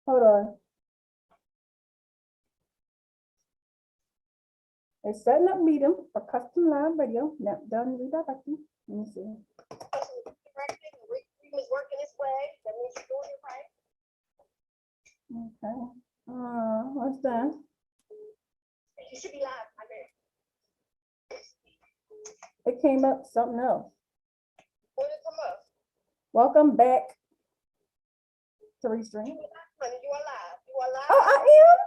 Hold on. It's setting up medium for custom live radio. Now done redirecting. Let me see. Was working this way. That means you're doing it right. Okay. What's that? You should be live. I bet. It came up something else. What did it come up? Welcome back to Restream. You are live. You are live. Oh, I am?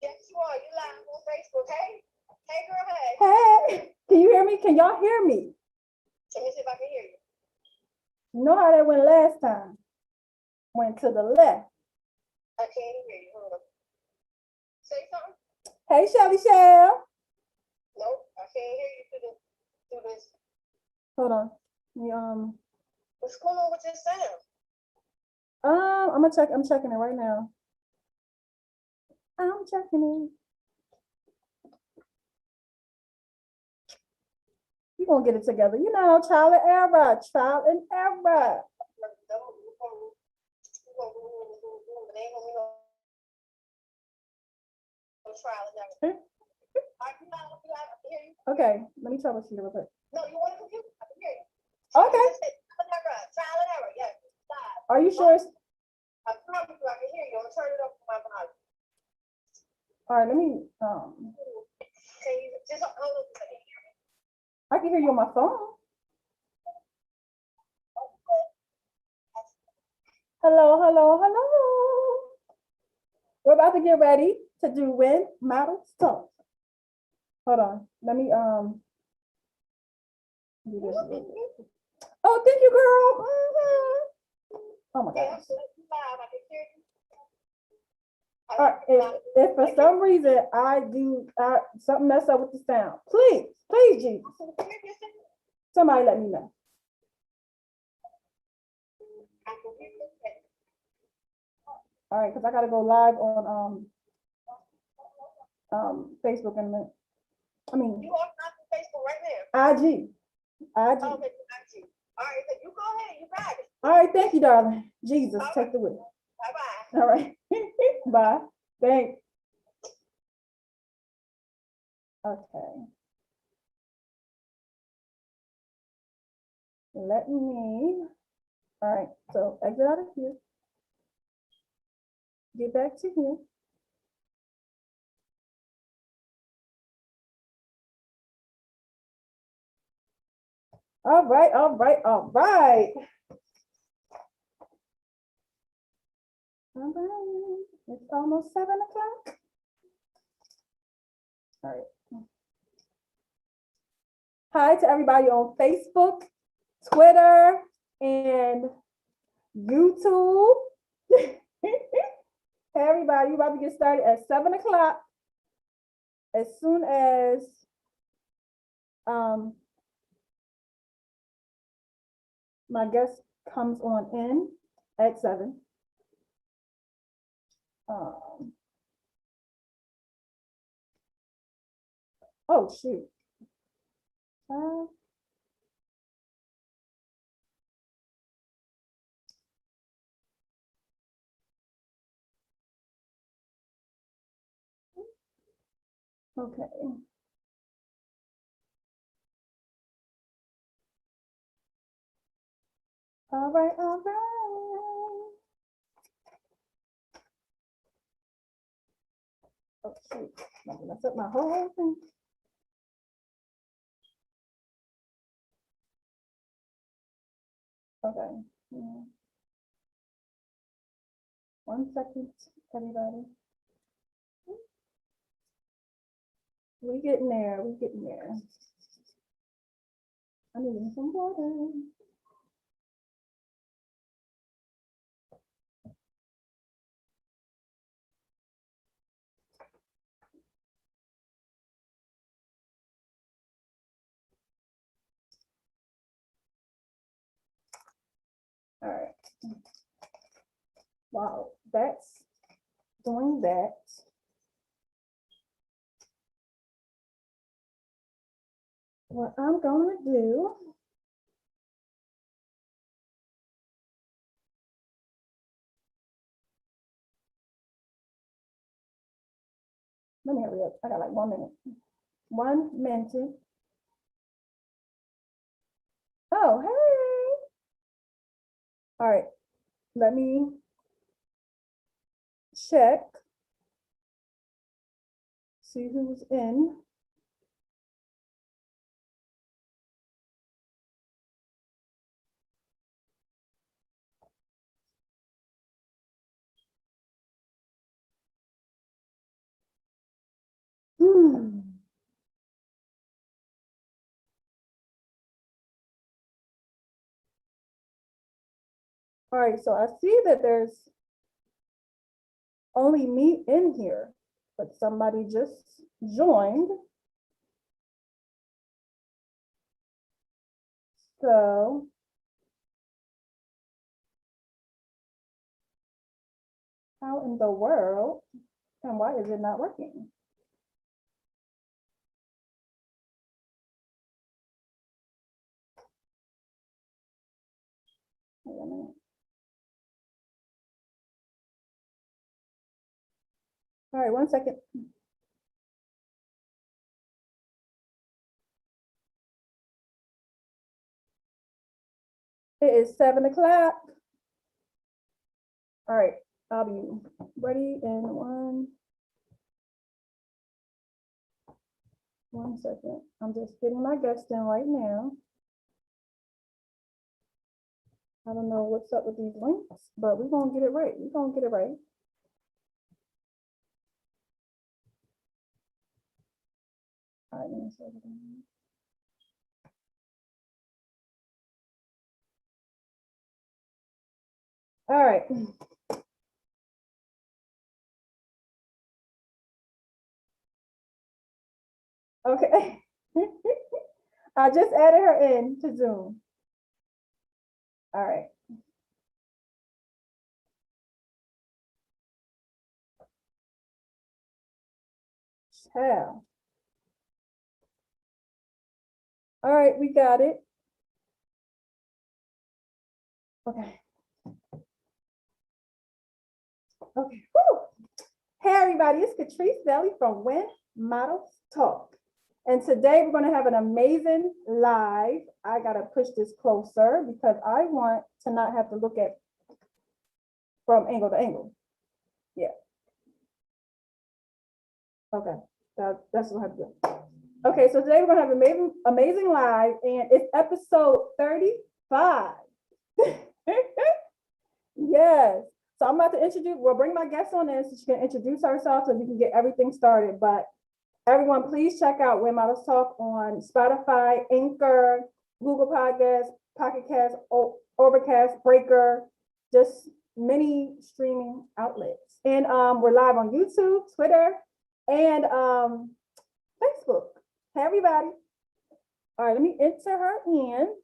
Yes, you are. You live on Facebook. Hey. Hey, girl. Hey. Hey. Can you hear me? Can y'all hear me? Let me see if I can hear you. You know how that went last time? Went to the left. I can't hear you. Hold on. Say something. Hey, Shelly Shell. Nope, I can't hear you through this. Hold on. What's going on with your sound? I'm checking it right now. I'm checking it. We're gonna get it together. You know, trial and error. Trial and error. Okay, let me troubleshoot it real quick. No, you want to compute? I can hear you. Okay. Trial and error, yes. Are you sure? I promise you I can hear you. I'm gonna turn it up for my volume. All right, let me Can you just hold on a second? I can hear you on my phone. Hello, hello, hello. We're about to get ready to do When Models Talk. Hold on. Let me do this. Oh, thank you, girl. Oh my gosh. All right, if for some reason I do something mess up with the sound, please, Jesus, somebody let me know. All right, because I gotta go live on Facebook in a minute. I mean, you are on Facebook right now. IG. Okay, IG. All right, so you go ahead. You got it. All right, thank you, darling. Jesus, take the wheel. Bye-bye. All right. Bye. Thanks. Okay. Let me. All right. So exit out of here. Get back to here. All right. All right. All right. All right. It's almost 7 o'clock. All right. Hi to everybody on Facebook, Twitter, and YouTube. Hey, everybody, we're about to get started at 7 o'clock. As soon as my guest comes on in at 7. Oh, shoot. Okay. All right, all right. Oh, shoot. I'm gonna mess up my whole thing. Okay. Yeah. 1 second, everybody. We getting there. We getting there. I'm needing some water. All right. Wow, that's doing that. What I'm going to do Let me hurry up. I got like 1 minute. 1 minute. Oh, hey. All right. Let me check. See who's in. All right, so I see that there's only me in here, but somebody just joined. So how in the world and why is it not working? Wait a minute. All right, 1 second. It is 7 o'clock. All right, I'll be ready in 1 second. I'm just getting my guest in right now. I don't know what's up with these links, but we're gonna get it right. We're gonna get it right. All right, let me set it down. All right. Okay. I just added her in to Zoom. All right. Ciao. All right, we got it. Okay. Okay. Whew. Hey, everybody, it's Catrice Belly from When Models Talk. And today we're going to have an amazing live. I got to push this closer because I want to not have to look at from angle to angle. Yeah. Okay. That's what I have to do. Okay, so today we're going to have an amazing live, and it's episode 35. Yes. So I'm about to we'll bring my guest on in so she can introduce herself so we can get everything started. But everyone, please check out When Models Talk on Spotify, Anchor, Google Podcasts, Pocket Cast, Overcast, Breaker, just many streaming outlets. And we're live on YouTube, Twitter, and Facebook. Hey, everybody. All right, let me enter her in.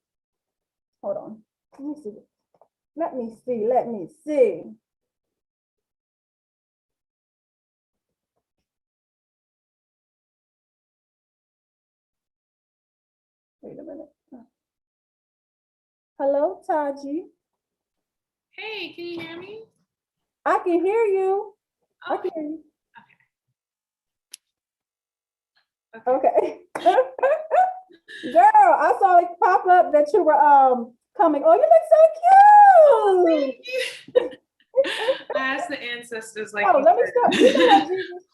Hold on. Let me see. Let me see. Let me see. Wait a minute. Hello, Taji. Hey, can you hear me? I can hear you. I Okay. can hear you. Okay. Okay. Girl, I saw it pop up that you were coming. Oh, you look so cute. Thank you. I asked the ancestors like. Oh, let me start. You know what, Jesus?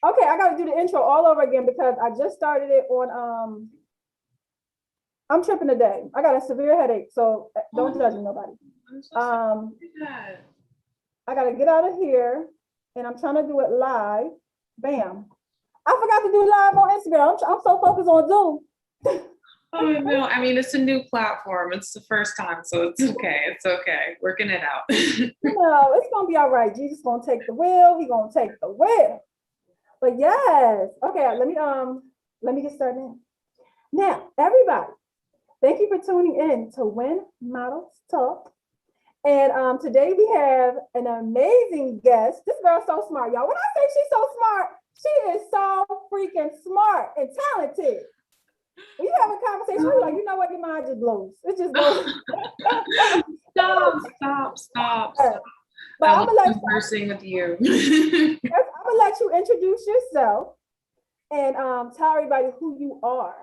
Okay, I gotta do the intro all over again because I just started it on I'm tripping today. I got a severe headache, so don't judge me, nobody. I'm so sorry to do that. I gotta get out of here and I'm trying to do it live. Bam. I forgot to do live on Instagram. I'm so focused on Zoom. Oh no, I mean it's a new platform. It's the first time, so it's okay. It's okay. Working it out. No, it's gonna be all right. Jesus gonna take the wheel. He gonna take the wheel. But yes, okay. Let me get started. Now, everybody, thank you for tuning in to When Models Talk. And today we have an amazing guest. This girl's so smart, y'all. When I say she's so smart, she is so freaking smart and talented. When you have a conversation, you're like, you know what, your mind just blows. It just goes. Stop. But I'm gonna let conversing with you. I'm gonna let let you introduce yourself and tell everybody who you are.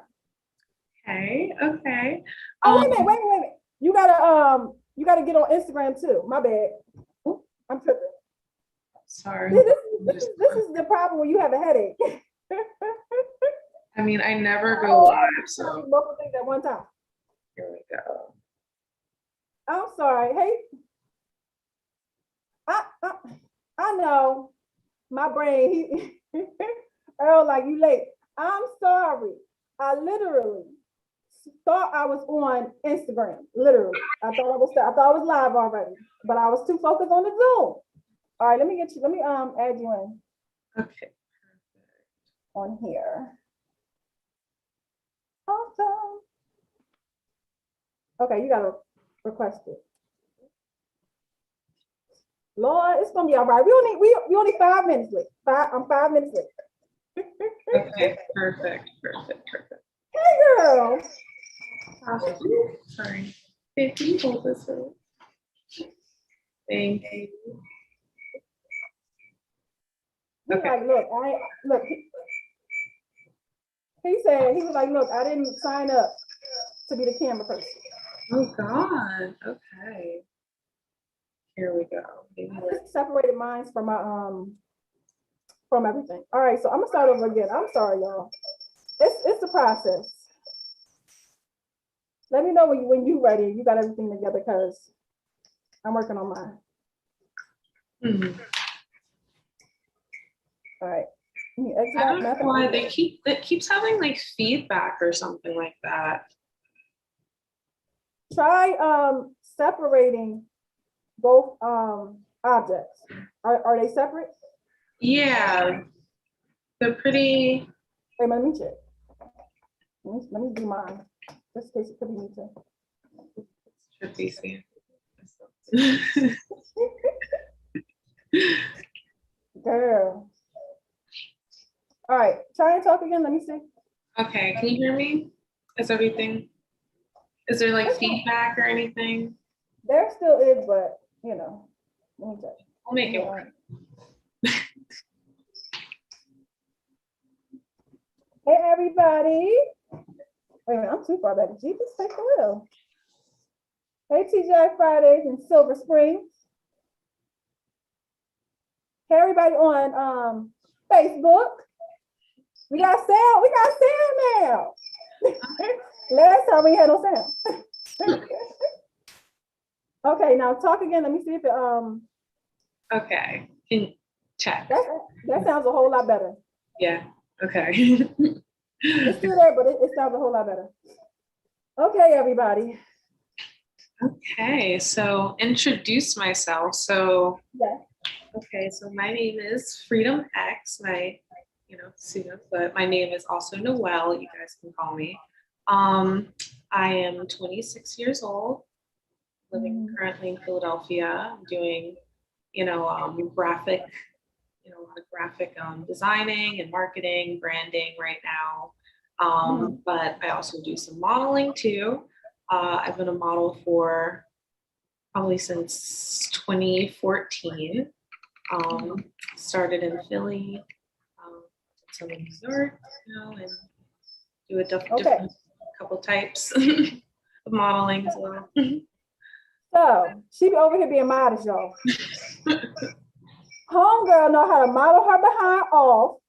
Okay. Okay. Oh, wait a minute. You gotta get on Instagram too. My bad. I'm tripping. Sorry. This is the problem when you have a headache. I mean, I never go live, so Multiple things at one time. here we go. I'm sorry. Hey, I know my brain. Earl, like you late. I'm sorry. I literally thought I was on Instagram. Literally, I thought I was live already, but I was too focused on the Zoom. All right, let me add you in Okay. on here. Awesome. Okay, you gotta request it. Lord, it's gonna be all right. We only 5 minutes late. I'm 5 minutes late. Okay. Perfect. Hey girl. Sorry. Hey, can you hold this up? Thank you. He's Okay. like, look. He said, he was like, look, I didn't sign up to be the camera person. Oh God. Okay. Here we go. Maybe I just separated mine from my from everything. All right, so I'm gonna start over again. I'm sorry, y'all. It's a process. Let me know when you ready. You got everything together because I'm working on mine. Mhm. All right. Can you exit I out? don't know why it keeps having like feedback or something like that. Try separating both objects. Are they separate? Yeah, they're pretty. Wait, let me check. Let me do mine. Just in case it could be me too. Should be seen. Girl. All right, try and talk again. Let me see. Okay, can you hear me? Is everything? Is there like feedback or anything? There still is, but you know, let me check. I'll make it work. Hey everybody. Wait a minute, I'm too far back. Jesus, take the wheel. Hey TGI Fridays in Silver Springs. Hey everybody on Facebook. We got sound now. Last time we had no sound. Okay, now talk again. Let me see if it Okay, can check. that sounds a whole lot better. Yeah. Okay. It's still there, but it sounds a whole lot better. Okay, everybody. Okay, so introduce myself. So Yeah. okay, so my name is Freedom X, pseudo, but my name is also Noelle, you guys can call me. I am 26 years old, living currently in Philadelphia. I'm doing, graphic, a lot of graphic designing and marketing, branding right now. But I also do some modeling too. I've been a model for probably since 2014. Started in Philly, some in New York, and do a different couple types of modeling as well. So she be over here being modest, y'all. Homegirl know how to model her behind off.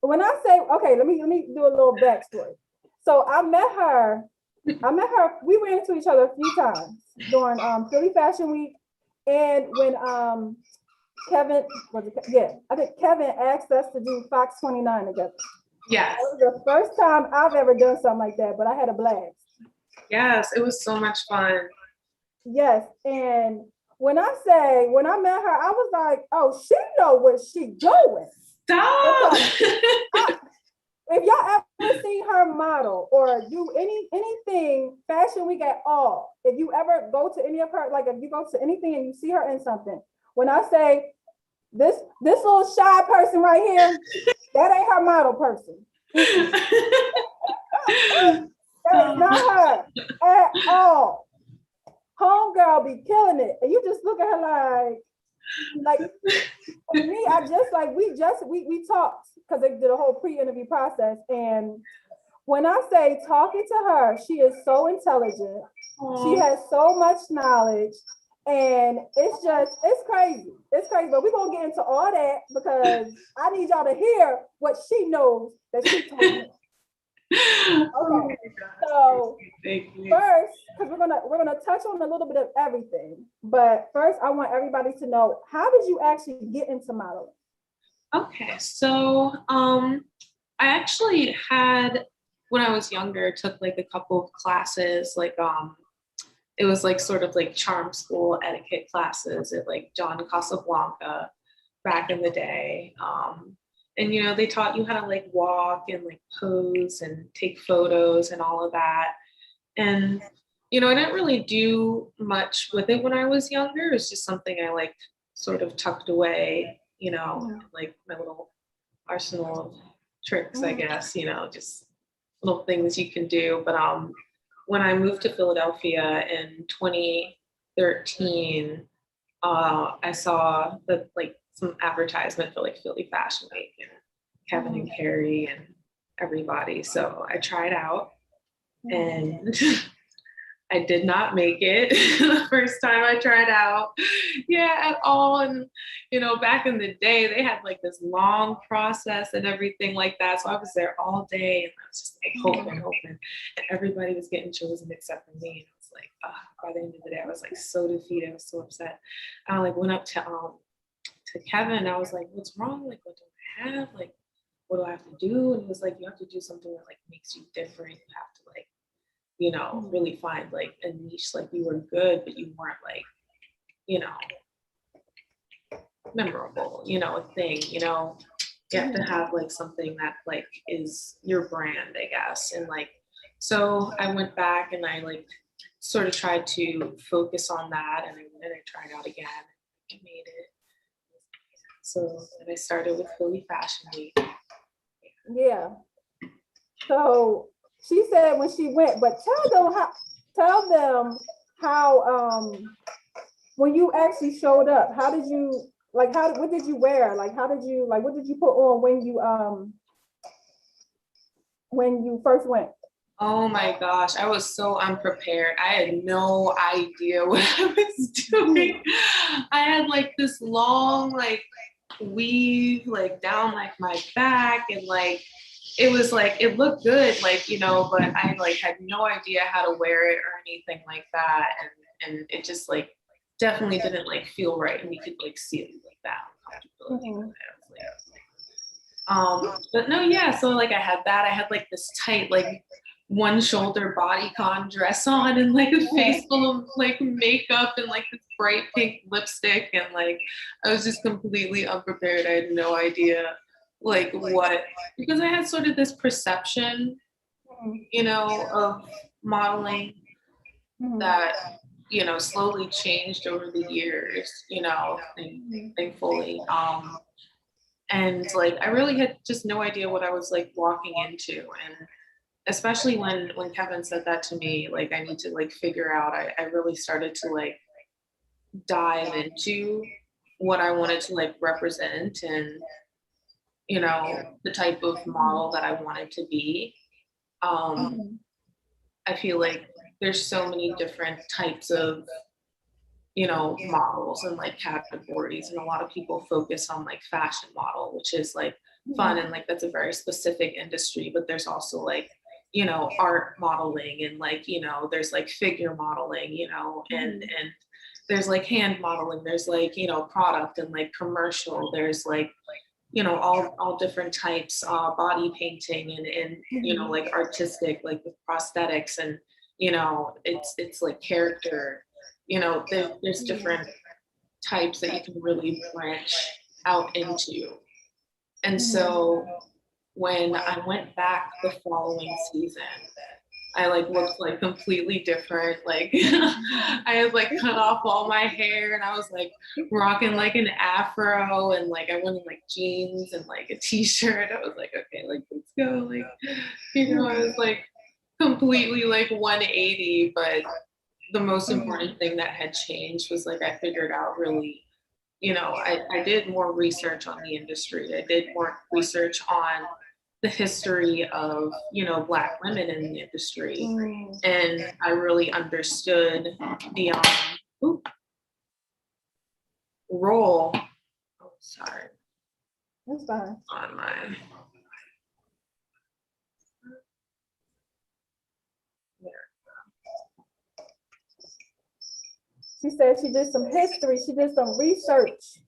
When I say, okay, let me do a little backstory. So I met her, we ran into each other a few times during Philly Fashion Week. And when Kevin, I think Kevin asked us to do Fox 29 together. Yes. That was the first time I've ever done something like that, but I had a blast. Yes, it was so much fun. Yes, and when I met her, I was like, oh, she know what she doing. Stop. If y'all ever see her model or do anything Fashion Week at all, if you ever go to any of her, like if you go to anything and you see her in something, when I say this little shy person right here, that ain't her model person. That is not her at all. Homegirl be killing it. And you just look at her like, Like for me, we talked because they did a whole pre-interview process. And when I say talking to her, she is so intelligent. She has so much knowledge. And it's crazy. It's crazy. But we're gonna get into all that because I need y'all to hear what she knows that she told me. Okay. So first, because we're gonna touch on a little bit of everything. But first, I want everybody to know, how did you actually get into modeling? Okay, so I actually had, when I was younger, took like a couple of classes, like it was like sort of like charm school etiquette classes at like John Casablanca back in the day. And you know, they taught you how to like walk and like pose and take photos and all of that. And you know, I didn't really do much with it when I was younger. It was just something I like sort of tucked away, you know, like my little arsenal of tricks, I guess, you know, just little things you can do. But when I moved to Philadelphia in 2013, I saw the like some advertisement for like Philly Fashion Week and Kevin and Carrie and everybody. So I tried out and I did not make it the first time I tried out. Yeah, at all. And, you know, back in the day, they had like this long process and everything like that. So I was there all day and I was just like hoping. And everybody was getting chosen except for me. And I was like, by the end of the day, I was like so defeated. I was so upset. I like went up to Kevin. I was like, what's wrong? Like, what do I have? Like, what do I have to do? And he was like, you have to do something that like makes you different. You have to like, you know, really find like a niche. Like you were good, but you weren't like, you know, memorable, you know, a thing, you know, you have to have like something that like is your brand, I guess. And like, so I went back and I like sort of tried to focus on that, and I tried out again. I made it. So then I started with Philly Fashion Week. Yeah. So she said when she went, but tell them how when you actually showed up, how did you like what did you wear? Like what did you put on when you first went? Oh my gosh, I was so unprepared. I had no idea what I was doing. I had like this long like weave like down like my back, and like it was like it looked good, like, you know, but I like had no idea how to wear it or anything like that. And it just like definitely didn't like feel right, and you could like see it like that uncomfortability with it. But no, yeah, so like I had like this tight like one shoulder bodycon dress on, and like a face full of like makeup and like this bright pink lipstick, and like I was just completely unprepared. I had no idea like what, because I had sort of this perception, you know, of modeling that, you know, slowly changed over the years, you know, thankfully. And like I really had just no idea what I was like walking into. And especially when Kevin said that to me, like I need to like figure out, I really started to like dive into what I wanted to like represent, and you know, the type of model that I wanted to be. I feel like there's so many different types of, you know, models and like categories, and a lot of people focus on like fashion model, which is like fun, and like that's a very specific industry. But there's also like, you know, art modeling, and like, you know, there's like figure modeling, you know, and there's like hand modeling, there's like, you know, product and like commercial, there's like, you know, all different types, body painting, and you know, like artistic, like with prosthetics, and you know, it's like character, you know, there's different types that you can really branch out into. And so when I went back the following season, I like looked like completely different. Like I had like cut off all my hair, and I was like rocking like an afro, and like I went in like jeans and like a t-shirt. I was like, okay, like let's go. Like, you know, I was like completely like 180. But the most important thing that had changed was like I figured out really I did more research on the industry. I did more research on the history of, Black women in the industry. And I really understood the role. Oh, sorry. That's fine. On my. She said she did some history. She did some research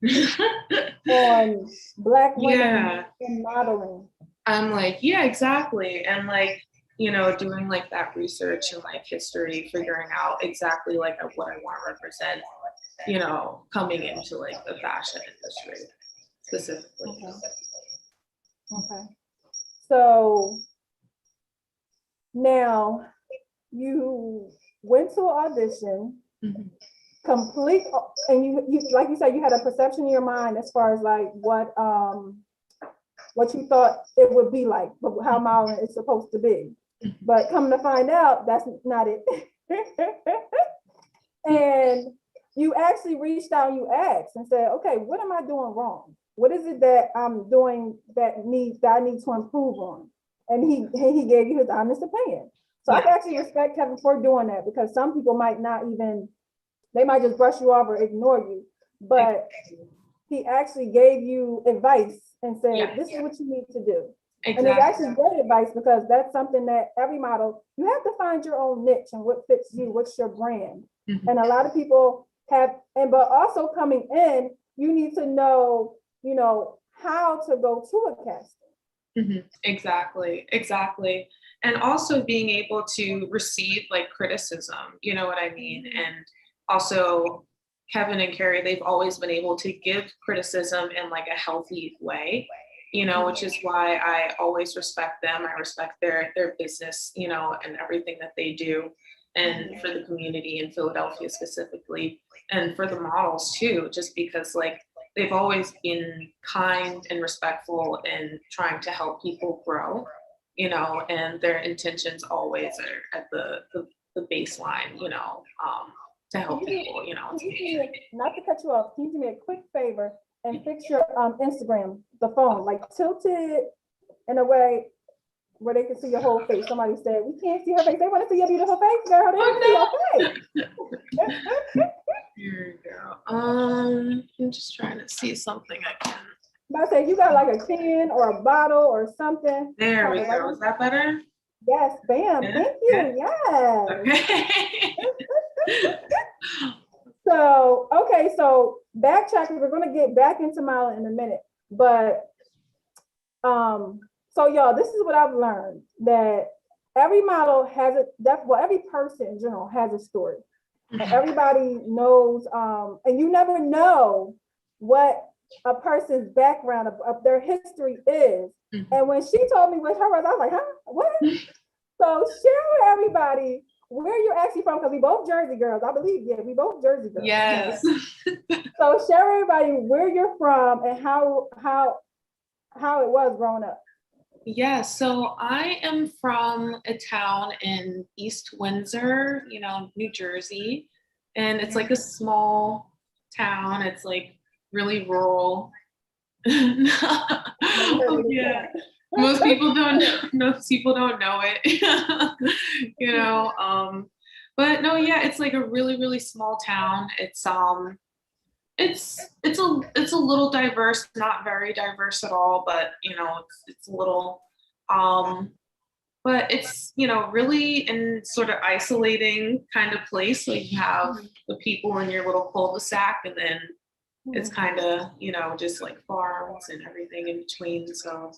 on Black women in modeling. I'm like, yeah, exactly. And like, doing like that research and like history, figuring out exactly like what I want to represent, coming into like the fashion industry specifically. Okay. So now you went to an audition, complete, and you like you said, you had a perception in your mind as far as like what you thought it would be like, how modeling is supposed to be. But come to find out, that's not it. And you actually reached out, you asked and said, okay, what am I doing wrong? What is it that I'm doing that I need to improve on? And he gave you his honest opinion. So I can actually respect Kevin for doing that, because some people might not even, they might just brush you off or ignore you. But he actually gave you advice and said, this is what you need to do. Exactly. And it's actually great advice, because that's something that every model, you have to find your own niche and what fits you, what's your brand. And a lot of people but also coming in, you need to know, how to go to a casting. Exactly. And also being able to receive like criticism, you know what I mean? And also Kevin and Carrie, they've always been able to give criticism in like a healthy way, which is why I always respect them. I respect their business, and everything that they do, and for the community in Philadelphia specifically, and for the models too, just because like they've always been kind and respectful and trying to help people grow, and their intentions always are at the baseline, to help people, Not to cut you off, can you do me a quick favor and fix your Instagram, the phone, like tilt it in a way where they can see your whole face. Somebody said, we can't see her face. They want to see your beautiful face, girl. They want to see your face. Here we go. I'm just trying to see something I can. I say you got like a can or a bottle or something. There we go. Is that better? Yes, bam. Yeah. Thank you. Yes. Okay. So, okay, so backtracking, we're gonna get back into modeling in a minute. But so y'all, this is what I've learned, that every model has every person in general has a story. And everybody knows, and you never know what a person's background of their history is. And when she told me what her was, I was like, huh? What? So share with everybody where you're actually from, because we both Jersey girls, I believe. Yeah, we both Jersey girls. Yes. So share with everybody where you're from and how it was growing up. Yeah, so I am from a town in East Windsor, New Jersey. And it's like a small town. It's like really rural. Oh, yeah. Most people don't know it. But no, yeah, it's like a really, really small town. It's a little diverse, not very diverse at all, but it's a little but it's really in sort of isolating kind of place. Like you have the people in your little cul-de-sac, and then it's kind of just like farms and everything in between. So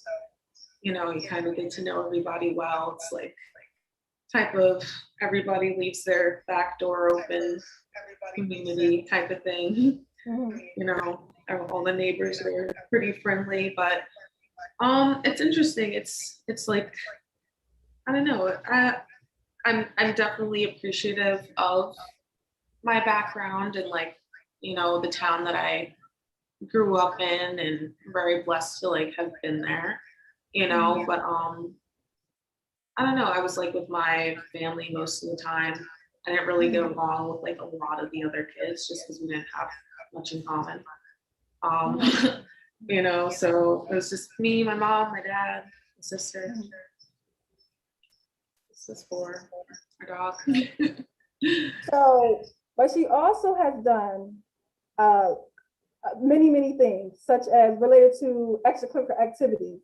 you kind of get to know everybody well. It's like type of everybody leaves their back door open community type of thing. All the neighbors are pretty friendly, but it's interesting. It's like, I don't know. I'm definitely appreciative of my background and like, the town that I grew up in, and very blessed to like have been there, but I don't know. I was like with my family most of the time. I didn't really get along with like a lot of the other kids just because we didn't have much in common. Um, you know, so it was just me, my mom, my dad, my sister. This is for our dog. So, but she also has done many, many things, such as related to extracurricular activities.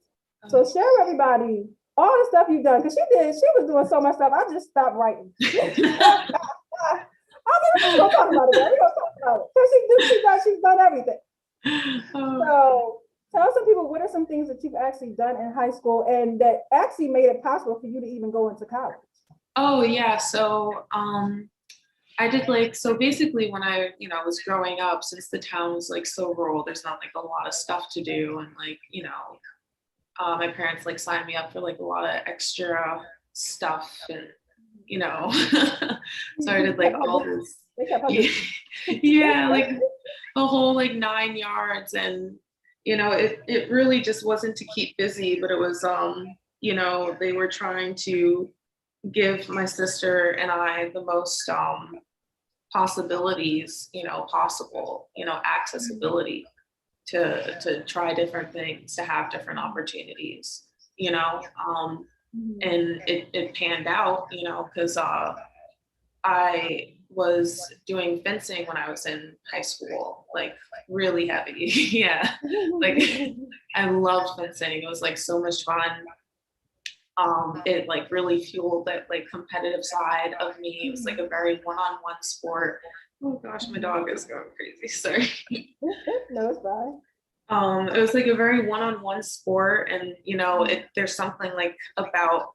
So share with everybody all the stuff you've done, because she was doing so much stuff, I just stopped writing. I mean, we're gonna talk about it, girl. We're gonna talk about it. Because she's done everything. So tell some people, what are some things that you've actually done in high school and that actually made it possible for you to even go into college? Oh yeah, so I did so basically when I, was growing up, since the town was so rural, there's not a lot of stuff to do. And my parents signed me up for a lot of extra stuff and, so I did all this, yeah, the whole 9 yards. And, it really just wasn't to keep busy, but it was, they were trying to give my sister and I the most possibilities, possible, accessibility to try different things, to have different opportunities, and it panned out, because I was doing fencing when I was in high school, really heavy. Yeah, I loved fencing. It was so much fun. It really fueled that competitive side of me. It was a very one-on-one sport. Oh gosh, my dog is going crazy. Sorry. No, it's fine. It was a very one-on-one sport, and there's something about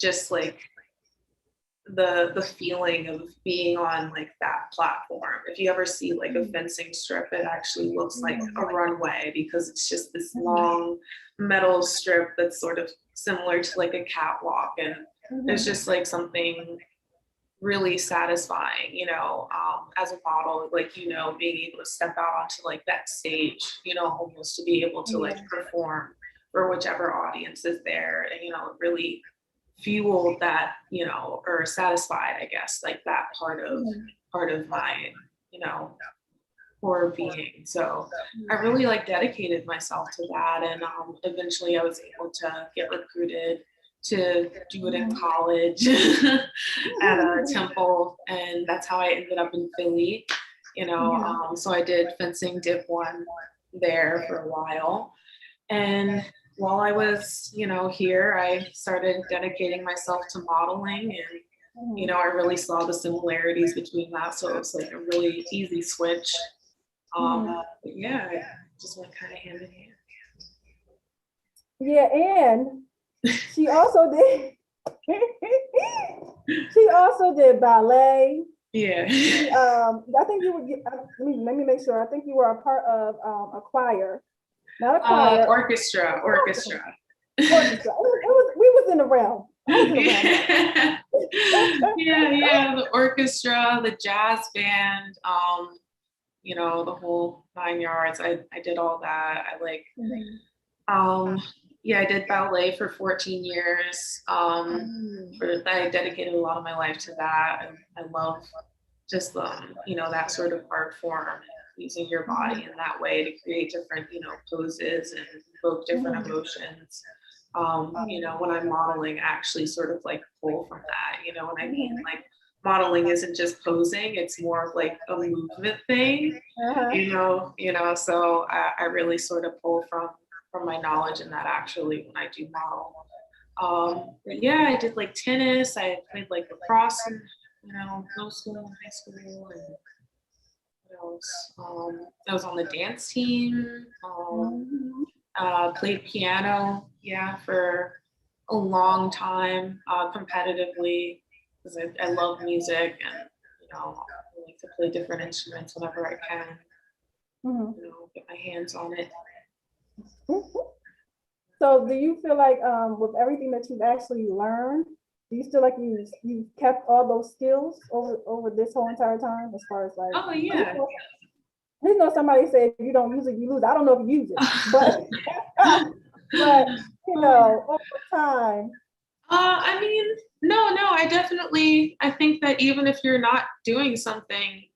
just the feeling of being on that platform. If you ever see a fencing strip, it actually looks like a runway, because it's just this long metal strip that's sort of similar to a catwalk, and it's just something really satisfying, as a model, being able to step out onto that stage, almost to be able to perform for whichever audience is there, and really fueled that, or satisfied, I guess, that part of my, core being. So I really dedicated myself to that, and eventually I was able to get recruited to do it in college at a Temple, and that's how I ended up in Philly. So I did fencing Div 1 there for a while, and while I was, here, I started dedicating myself to modeling, and I really saw the similarities between that. So it was a really easy switch. Yeah, it just went kind of hand in hand. Yeah, and she also did. She also did ballet. Yeah. I think you would get. Let me make sure. I think you were a part of a choir, not a choir. Orchestra. Orchestra. We was in the realm. Yeah, the orchestra, the jazz band, the whole 9 yards. I did all that. I did ballet for 14 years. I dedicated a lot of my life to that, and I love just that sort of art form, using your body in that way to create different poses and evoke different emotions. When I'm modeling, I actually sort of pull from that. What I mean, modeling isn't just posing; it's more of a movement thing. So I really sort of pull from my knowledge in that, actually, when I do model. But yeah, I did tennis. I played lacrosse in middle school and high school, and what else? I was on the dance team. Played piano, for a long time, competitively, because I love music, and I like to play different instruments whenever I can. Get my hands on it. So do you feel with everything that you've actually learned, do you feel you kept all those skills over this whole entire time, as far as Oh yeah. You know, somebody said if you don't use it, you lose. I don't know if you use it, but but over time. I mean, no, I think that even if you're not doing something,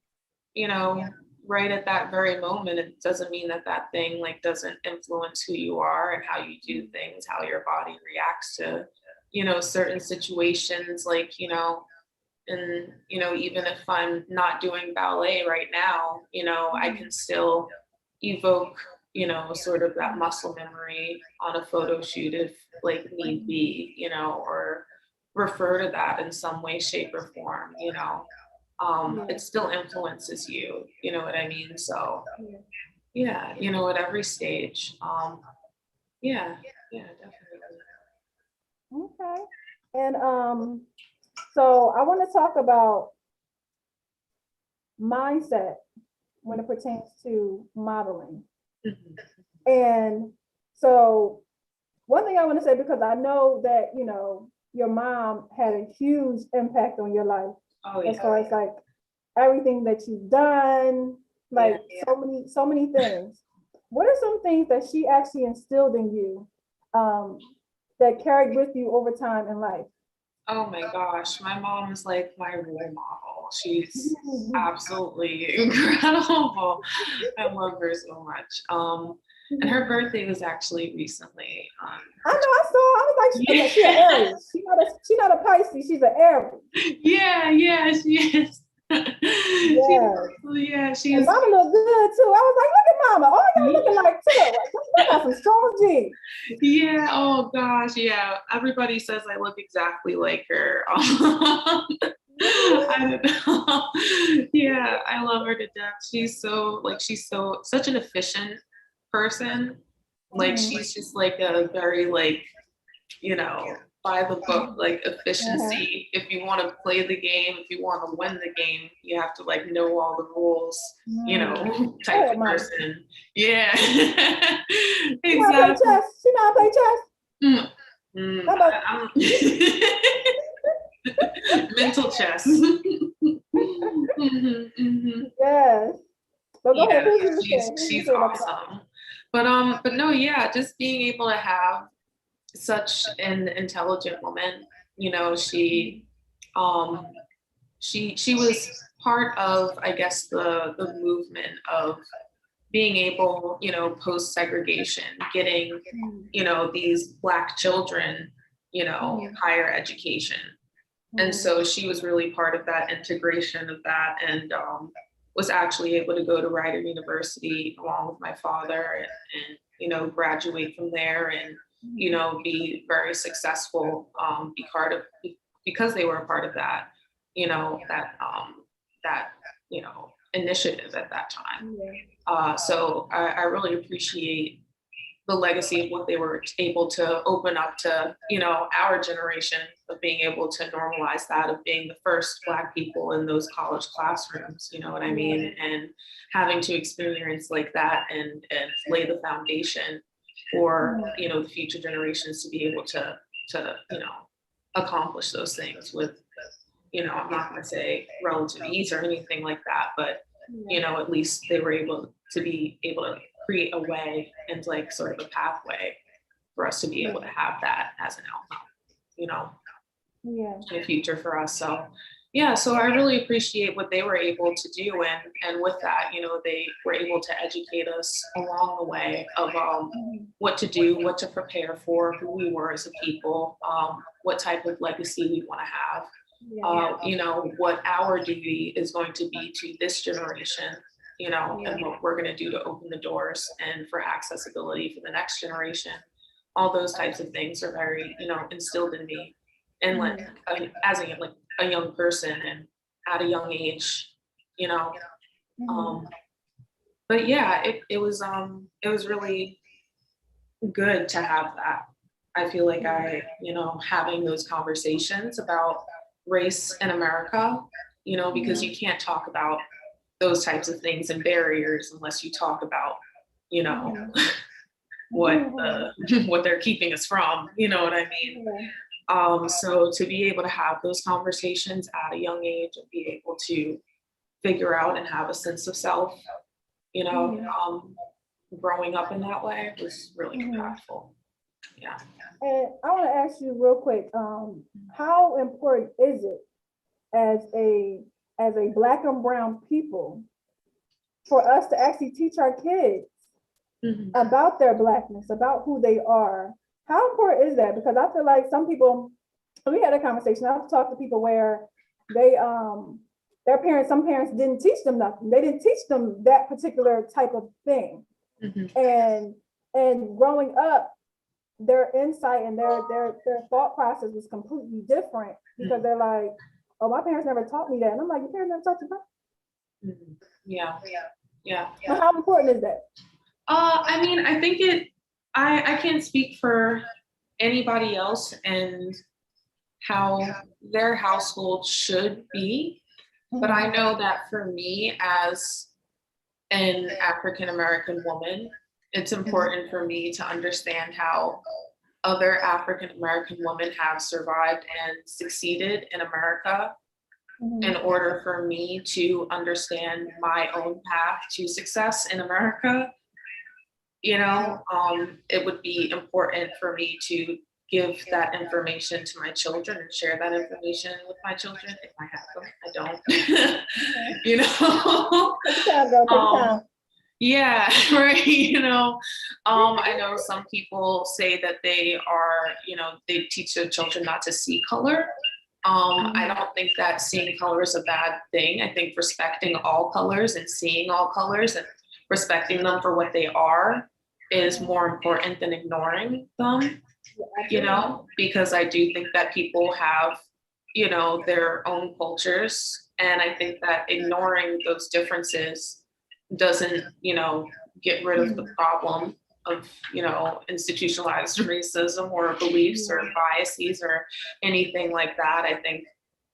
right at that very moment, it doesn't mean that that thing like doesn't influence who you are and how you do things, how your body reacts to, you know, certain situations, like, you know, and, you know, even if I'm not doing ballet right now, you know, I can still evoke, you know, sort of that muscle memory on a photo shoot if like need be, you know, or refer to that in some way, shape, or form, you know. It still influences you, you know what I mean? So yeah, you know, at every stage. Yeah, yeah, definitely. Okay. And so I want to talk about mindset when it pertains to modeling. Mhm. And so one thing I want to say, because I know that, you know, your mom had a huge impact on your life Oh as yeah. far as like everything that you've done, like so many things. What are some things that she actually instilled in you that carried with you over time in life? Oh my gosh, my mom is like my role model. She's absolutely incredible. I love her so much. And her birthday was actually recently. I know, I saw. I was like, she an Aries. She not a Pisces. She's an Aries. Yeah, yeah, she is. Yeah. Yeah, she And is. Mama look good too. I was like, look at Mama. Oh, y'all looking like too. They got some strong genes. Yeah, oh gosh, yeah. Everybody says I look exactly like her. I don't know. Yeah, I love her to death. She's so like she's so such an efficient person. Like she's just like a very like, you know, by the book, like efficiency. If you want to play the game, if you want to win the game, you have to like know all the rules, you know, type Hey, of Mama. person. Yeah. She know how to play Exactly. chess. She know how to play chess. Mm. Mm, How about mental chess. Mhm, mhm. yes? But go ahead. Yeah, Finish what you she's saying. Finish what you she's saying about the awesome. But no, yeah, just being able to have such an intelligent woman, you know, um she was part of, I guess, the movement of being able, you know, post segregation, getting, you know, these Black children, you know, higher education. And so she was really part of that integration of that, and was actually able to go to Rider University along with my father, and you know, graduate from there, and you know, be very successful, be part of, because they were a part of that, you know, that you know, initiative at that time. So I really appreciate the legacy of what they were able to open up to, you know, our generation, of being able to normalize that, of being the first Black people in those college classrooms, you know what I mean? And having to experience like that, and lay the foundation for, you know, the future generations to be able to, you know, accomplish those things with, you know, I'm not gonna say relative ease or anything like that, but you know, at least they were able to be able to create a way and like sort of a pathway for us to be able to have that as an outcome, you know, in the future for us. So yeah, so I really appreciate what they were able to do, and with that, you know, they were able to educate us along the way of what to do, what to prepare for, who we were as a people, what type of legacy we want to have. You know, what our duty is going to be to this generation, you know, and what we're going to do to open the doors and for accessibility for the next generation. All those types of things are very, you know, instilled in me, and like as a young person, and at a young age, you know. But yeah, it was really good to have that. I feel like you know, having those conversations about race in America, you know, because you can't talk about those types of things and barriers unless you talk about, you know, what what they're keeping us from, you know what I mean? So to be able to have those conversations at a young age and be able to figure out and have a sense of self, you know, growing up in that way was really impactful. Yeah. And I want to ask you real quick, how important is it as a Black and brown people for us to actually teach our kids Mhm. about their Blackness, about who they are. How important is that? Because I feel like some people, we had a conversation, I've talked to people where they, their parents, some parents didn't teach them nothing. They didn't teach them that particular type of thing. Mhm. And growing up, their insight and their thought process was completely different because they're like, oh, my parents never taught me that. And I'm like, your parents never taught you that? Mhm. Yeah. Yeah. But how important is that? I mean, I think I can't speak for anybody else and how their household should be, but I know that for me as an African American woman, it's important for me to understand how other African American women have survived and succeeded in America in order for me to understand my own path to success in America. You know, it would be important for me to give that information to my children and share that information with my children if I have them. I don't, you know. Take your time, girl, take your time. Yeah, right. I know some people say that they are, they teach their children not to see color. I don't think that seeing color is a bad thing. I think respecting all colors and seeing all colors and respecting them for what they are is more important than ignoring them, because I do think that people have, their own cultures. And I think that ignoring those differences doesn't, get rid of the problem of, institutionalized racism or beliefs or biases or anything like that. I think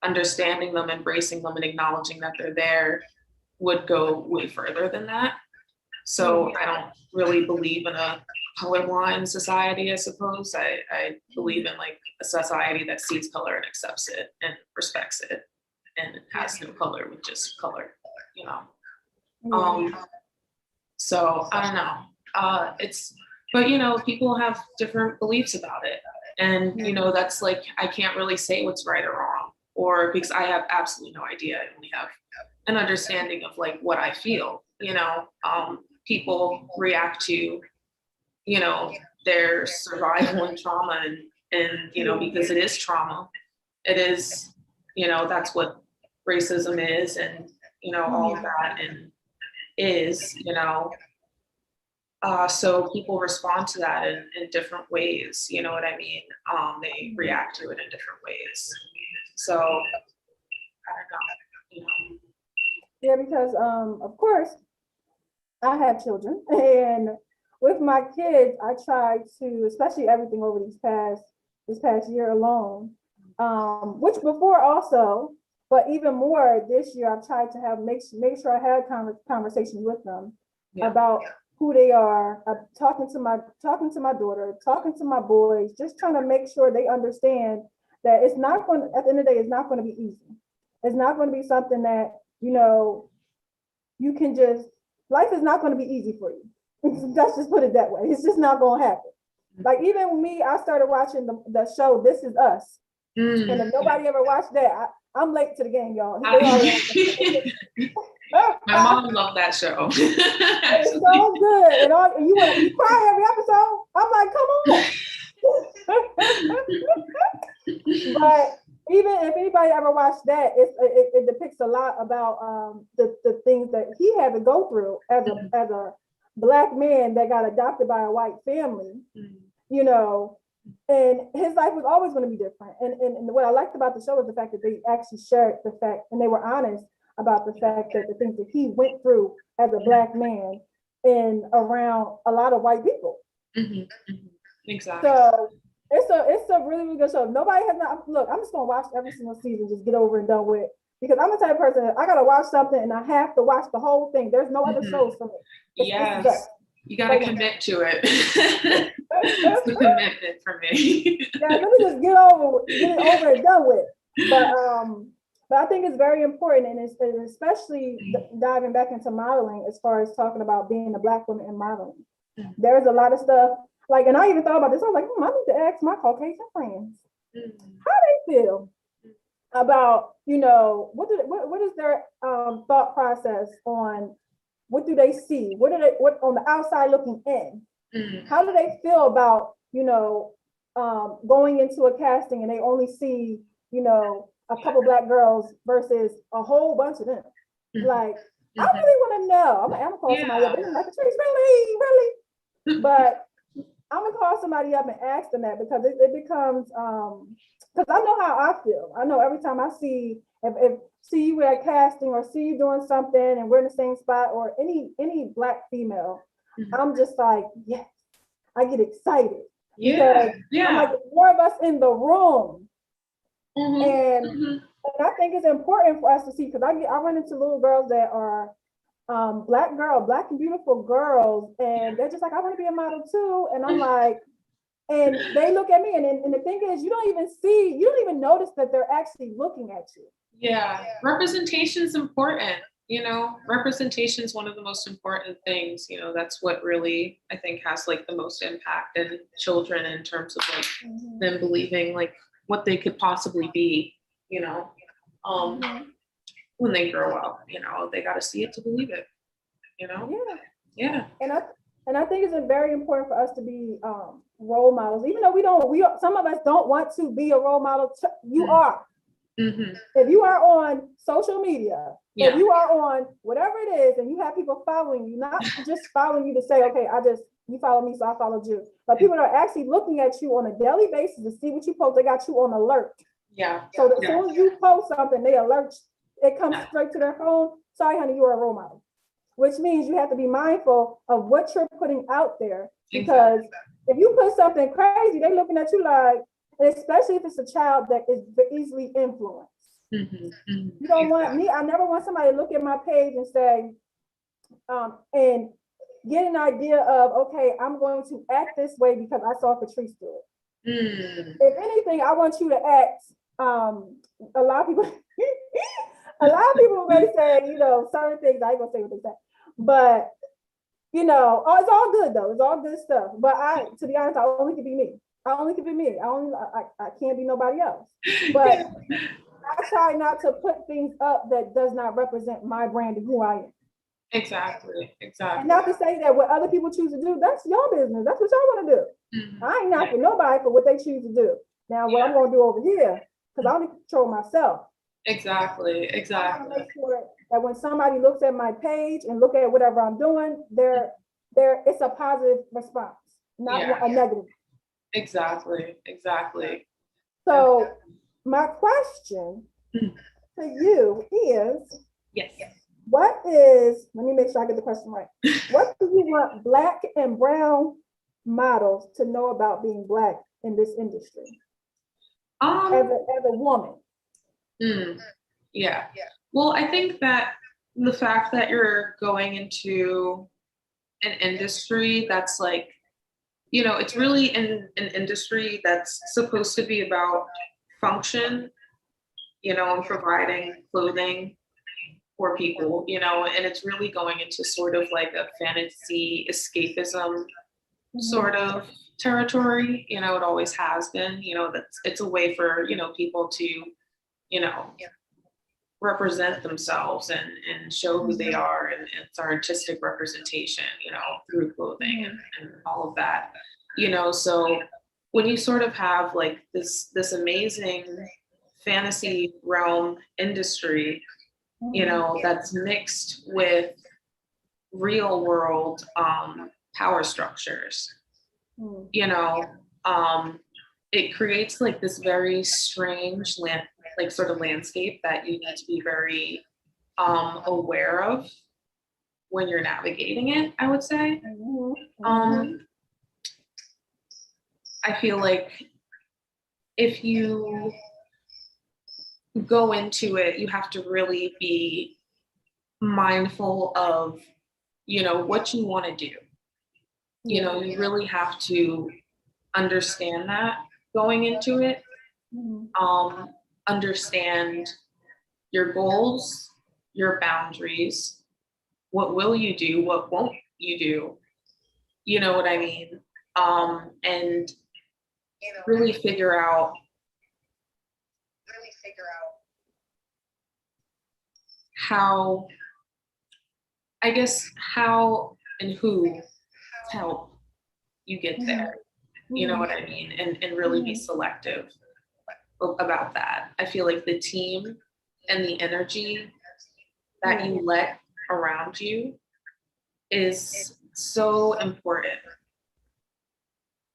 understanding them, embracing them, and acknowledging that they're there would go way further than that. So I don't really believe in a colorblind society, I suppose. I believe in like a society that sees color and accepts it and respects it and has no color with just color, So I don't know. But people have different beliefs about it. And that's like, I can't really say what's right or wrong, or because I have absolutely no idea. I only have an understanding of like what I feel. People react to, their survival and trauma and because it is trauma. It is, that's what racism is, and all of that and so people respond to that in different ways, you know what I mean? They react to it in different ways. So I don't know. Yeah, because of course I have children, and with my kids, I try to, especially everything over this past year alone, which before also, but even more this year, I've tried to make sure I had conversations with them about who they are. Talking to my daughter, talking to my boys, just trying to make sure they understand that it's not going. At the end of the day, it's not going to be easy. It's not going to be something that you can just. Life is not going to be easy for you. Let's just put it that way. It's just not going to happen. Like even with me, I started watching the show This Is Us, and if nobody ever watched that, I'm late to the game, y'all. My mom loved that show. It's so good, and you cry every episode. I'm like, come on. But even if anybody ever watched that, it depicts a lot about the things that he had to go through as a Black man that got adopted by a white family, and his life was always going to be different. And what I liked about the show was the fact that they actually shared the fact, and they were honest about the fact that the things that he went through as a Black man and around a lot of white people. Exactly. So it's a really, really good show. Nobody has not, look, I'm just gonna watch every single season, just get over and done with, because I'm the type of person that I gotta watch something and I have to watch the whole thing. There's no other shows for me. Yes, you gotta commit to it. It's a commitment for me. Yeah, let me just get it over and done with. But I think it's very important, and especially diving back into modeling, as far as talking about being a Black woman in modeling. There's a lot of stuff. Like, and I even thought about this. I was like, I need to ask my Caucasian friends how they feel about, what is their thought process on what do they see? What on the outside looking in? Mm. How do they feel about, going into a casting and they only see, a couple Black girls versus a whole bunch of them? Mhm. Like, I Mhm. really want to know. I'm gonna call somebody up. They're gonna be like, Patrice, really? But I'm gonna call somebody up and ask them that, because it becomes, because I know how I feel. I know every time I see, if see you at casting or see you doing something and we're in the same spot, or any Black female, Mhm. I'm just like, yes, I get excited. Yeah, I'm like, there's more of us in the room. Mhm. And, Mhm. and I think it's important for us to see, because I run into little girls that are Black and beautiful girls, and they're just like, I want to be a model too. And I'm like, and they look at me, and the thing is, you don't even notice that they're actually looking at you. Yeah, representation is important. Representation is one of the most important things. That's what really, I think, has like the most impact in children, in terms of like them believing like what they could possibly be, when they grow up. They got to see it to believe it, Yeah. And I think it's very important for us to be role models, even though some of us don't want to be a role model. You are. Mm-hmm. If you are on social media, Yeah. if you are on whatever it is, and you have people following you, not just following you to say, okay, you follow me, so I followed you, but people are actually looking at you on a daily basis to see what you post. They got you on alert. Yeah. So as soon as you post something, they alert, it comes straight to their phone. Sorry, honey, you are a role model. Which means you have to be mindful of what you're putting out there, because if you put something crazy, they're looking at you like, especially if it's a child that is easily influenced. Mm-hmm. Mm-hmm. You don't want me. I never want somebody to look at my page and say, and get an idea of, okay, I'm going to act this way because I saw Patrice do it. If anything, I want you to act. A lot of people, may say, certain things. I ain't gonna say what they say, but it's all good though. It's all good stuff. But to be honest, I only can be me. I can't be nobody else. But I try not to put things up that does not represent my brand and who I am. Exactly. And not to say that what other people choose to do, that's your business. That's what y'all want to do. Mm-hmm. I ain't knocking nobody for what they choose to do. Now, what I'm going to do over here, because I only control myself. Exactly. I want to make sure that when somebody looks at my page and look at whatever I'm doing, it's a positive response, not a negative. Exactly. So my question to you is, yes. Let me make sure I get the question right. What do you want Black and brown models to know about being Black in this industry? As a woman. Yeah. Well, I think that the fact that you're going into an industry that's like, it's really an industry that's supposed to be about function, and providing clothing for people, and it's really going into sort of like a fantasy escapism sort of territory. It always has been, it's a way for, people to, represent themselves and show who they are, and it's artistic representation, through clothing and all of that, so when you sort of have like this amazing fantasy realm industry, that's mixed with real world power structures, it creates like this very strange sort of landscape that you need to be very aware of when you're navigating it, I would say. I feel like if you go into it, you have to really be mindful of, what you want to do. You really have to understand that going into it. Understand your goals, your boundaries, what will you do, what won't you do, you know what I mean? And really figure out how I guess how and who help you get there. You know what I mean? And really be selective about that. I feel like the team and the energy that you let around you is so important.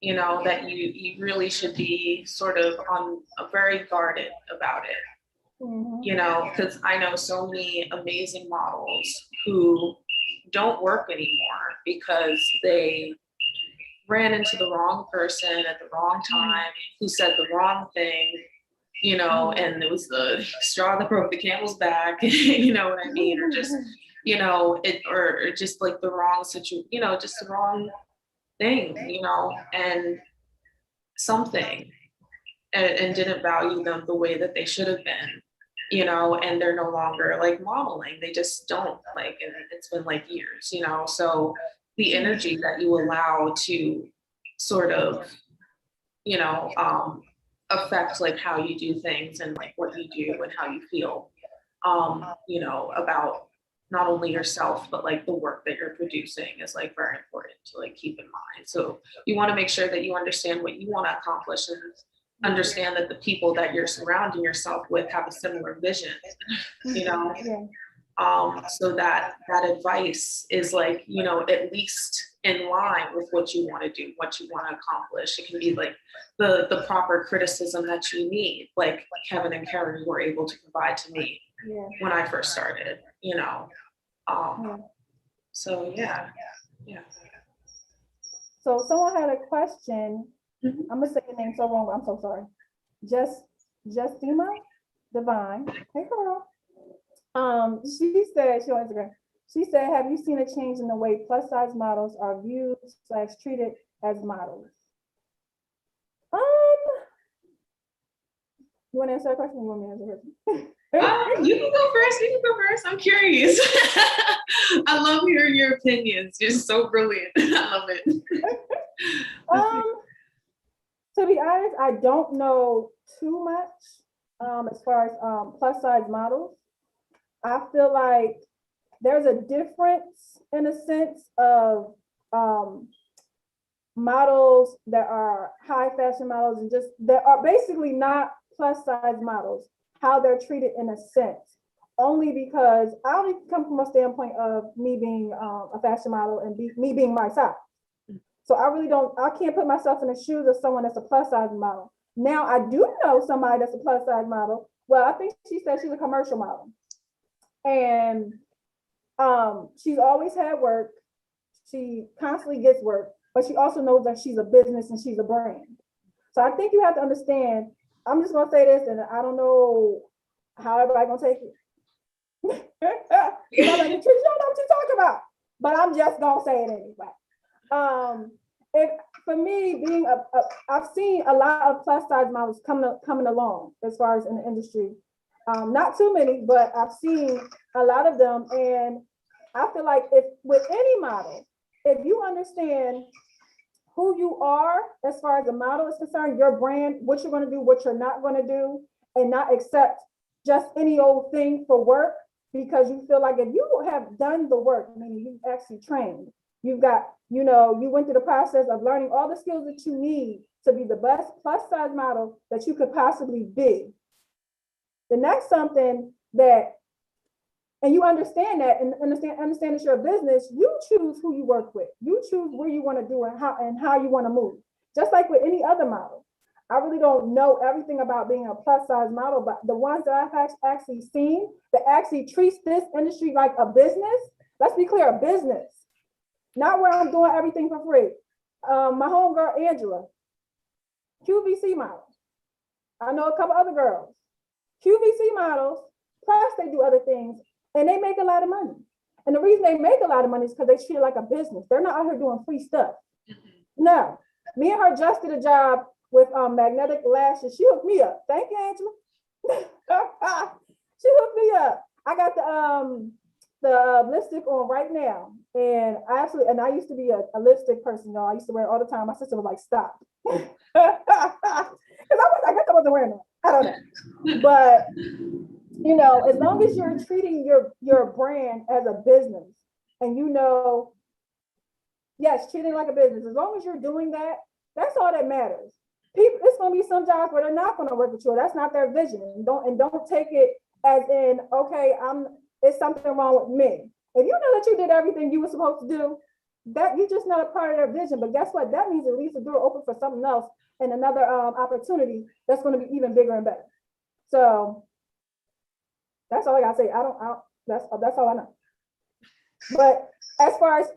You know, that you really should be sort of on a very guarded about it. You know, because I know so many amazing models who don't work anymore because they ran into the wrong person at the wrong time, who said the wrong thing, you know, and it was the straw that broke the camel's back, you know what I mean? Or just, you know, or just like the wrong situation, you know, just the wrong thing, you know, and something, and didn't value them the way that they should have been, you know, and they're no longer like modeling. They just don't, like, and it's been like years, you know. So the energy that you allow to sort of, you know, affect like how you do things and like what you do and how you feel, you know, about not only yourself, but like the work that you're producing is like very important to like keep in mind. So you want to make sure that you understand what you want to accomplish and understand that the people that you're surrounding yourself with have a similar vision, you know. So that advice is like, you know, at least in line with what you want to do, what you want to accomplish. It can be like the proper criticism that you need, like Kevin and Karen were able to provide to me when I first started, you know. So yeah. So someone had a question. Mhm. I'm gonna say your name so wrong, but I'm so sorry. Justima Divine. Hey girl. She said, she on Instagram, she said, have you seen a change in the way plus size models are viewed / treated as models? You want to answer that question? Or you want me to answer the question? You can go first. You can go first. I'm curious. I love hearing your opinions. You're so brilliant. I love it. To be honest, I don't know too much as far as plus size models. I feel like there's a difference in a sense of models that are high fashion models and just that are basically not plus size models, how they're treated in a sense. Only because I only come from a standpoint of me being a fashion model and me being my size. So I can't put myself in the shoes of someone that's a plus size model. Now I do know somebody that's a plus size model. Well, I think she said she's a commercial model. And she's always had work. She constantly gets work, but she also knows that she's a business and she's a brand. So I think you have to understand, I'm just gonna say this, and I don't know how everybody gonna take it. You know what you're talking about, but I'm just gonna say it anyway. For me, being I've seen a lot of plus size models coming along as far as in the industry. Not too many, but I've seen a lot of them, and I feel like if with any model, if you understand who you are as far as the model is concerned, your brand, what you're going to do, what you're not going to do, and not accept just any old thing for work, because you feel like if you have done the work, meaning you've actually trained, you've got, you know, you went through the process of learning all the skills that you need to be the best plus size model that you could possibly be. The next something that, and you understand that and understand it's your business, you choose who you work with. You choose where you want to do and how you want to move. Just like with any other model. I really don't know everything about being a plus size model, but the ones that I've actually seen that actually treats this industry like a business, let's be clear, a business. Not where I'm doing everything for free. My homegirl, Angela, QVC model. I know a couple other girls. QVC models, plus they do other things, and they make a lot of money. And the reason they make a lot of money is because they treat it like a business. They're not out here doing free stuff. No, me and her just did a job with magnetic lashes. She hooked me up. Thank you, Angela. She hooked me up. I got the lipstick on right now, and I used to be a lipstick person, y'all. I used to wear it all the time. My sister was like, "Stop," because I guess I wasn't wearing it. I don't know, but you know, as long as you're treating your brand as a business and yes, treating it like a business. As long as you're doing that, that's all that matters. People, it's going to be some jobs where they're not going to work with you. That's not their vision. And don't take it as in, okay, it's something wrong with me. If you know that you did everything you were supposed to do, that you're just not a part of their vision. But guess what? That means it leaves the door open for something else and another opportunity that's going to be even bigger and better. So that's all I gotta say. That's all I know. But as far as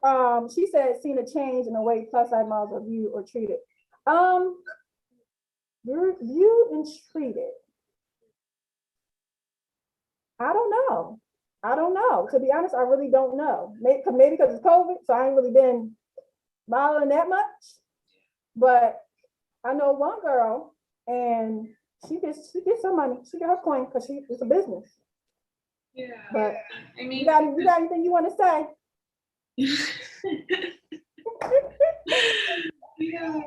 she said, seen a change in the way plus size models are viewed or treated. You're viewed and treated. I don't know. To be honest, I really don't know. Maybe because it's COVID, so I ain't really been modeling that much. But I know one girl, and she gets some money. She got her coin because it's a business. Yeah. But I mean, you got anything you want to say? Yeah.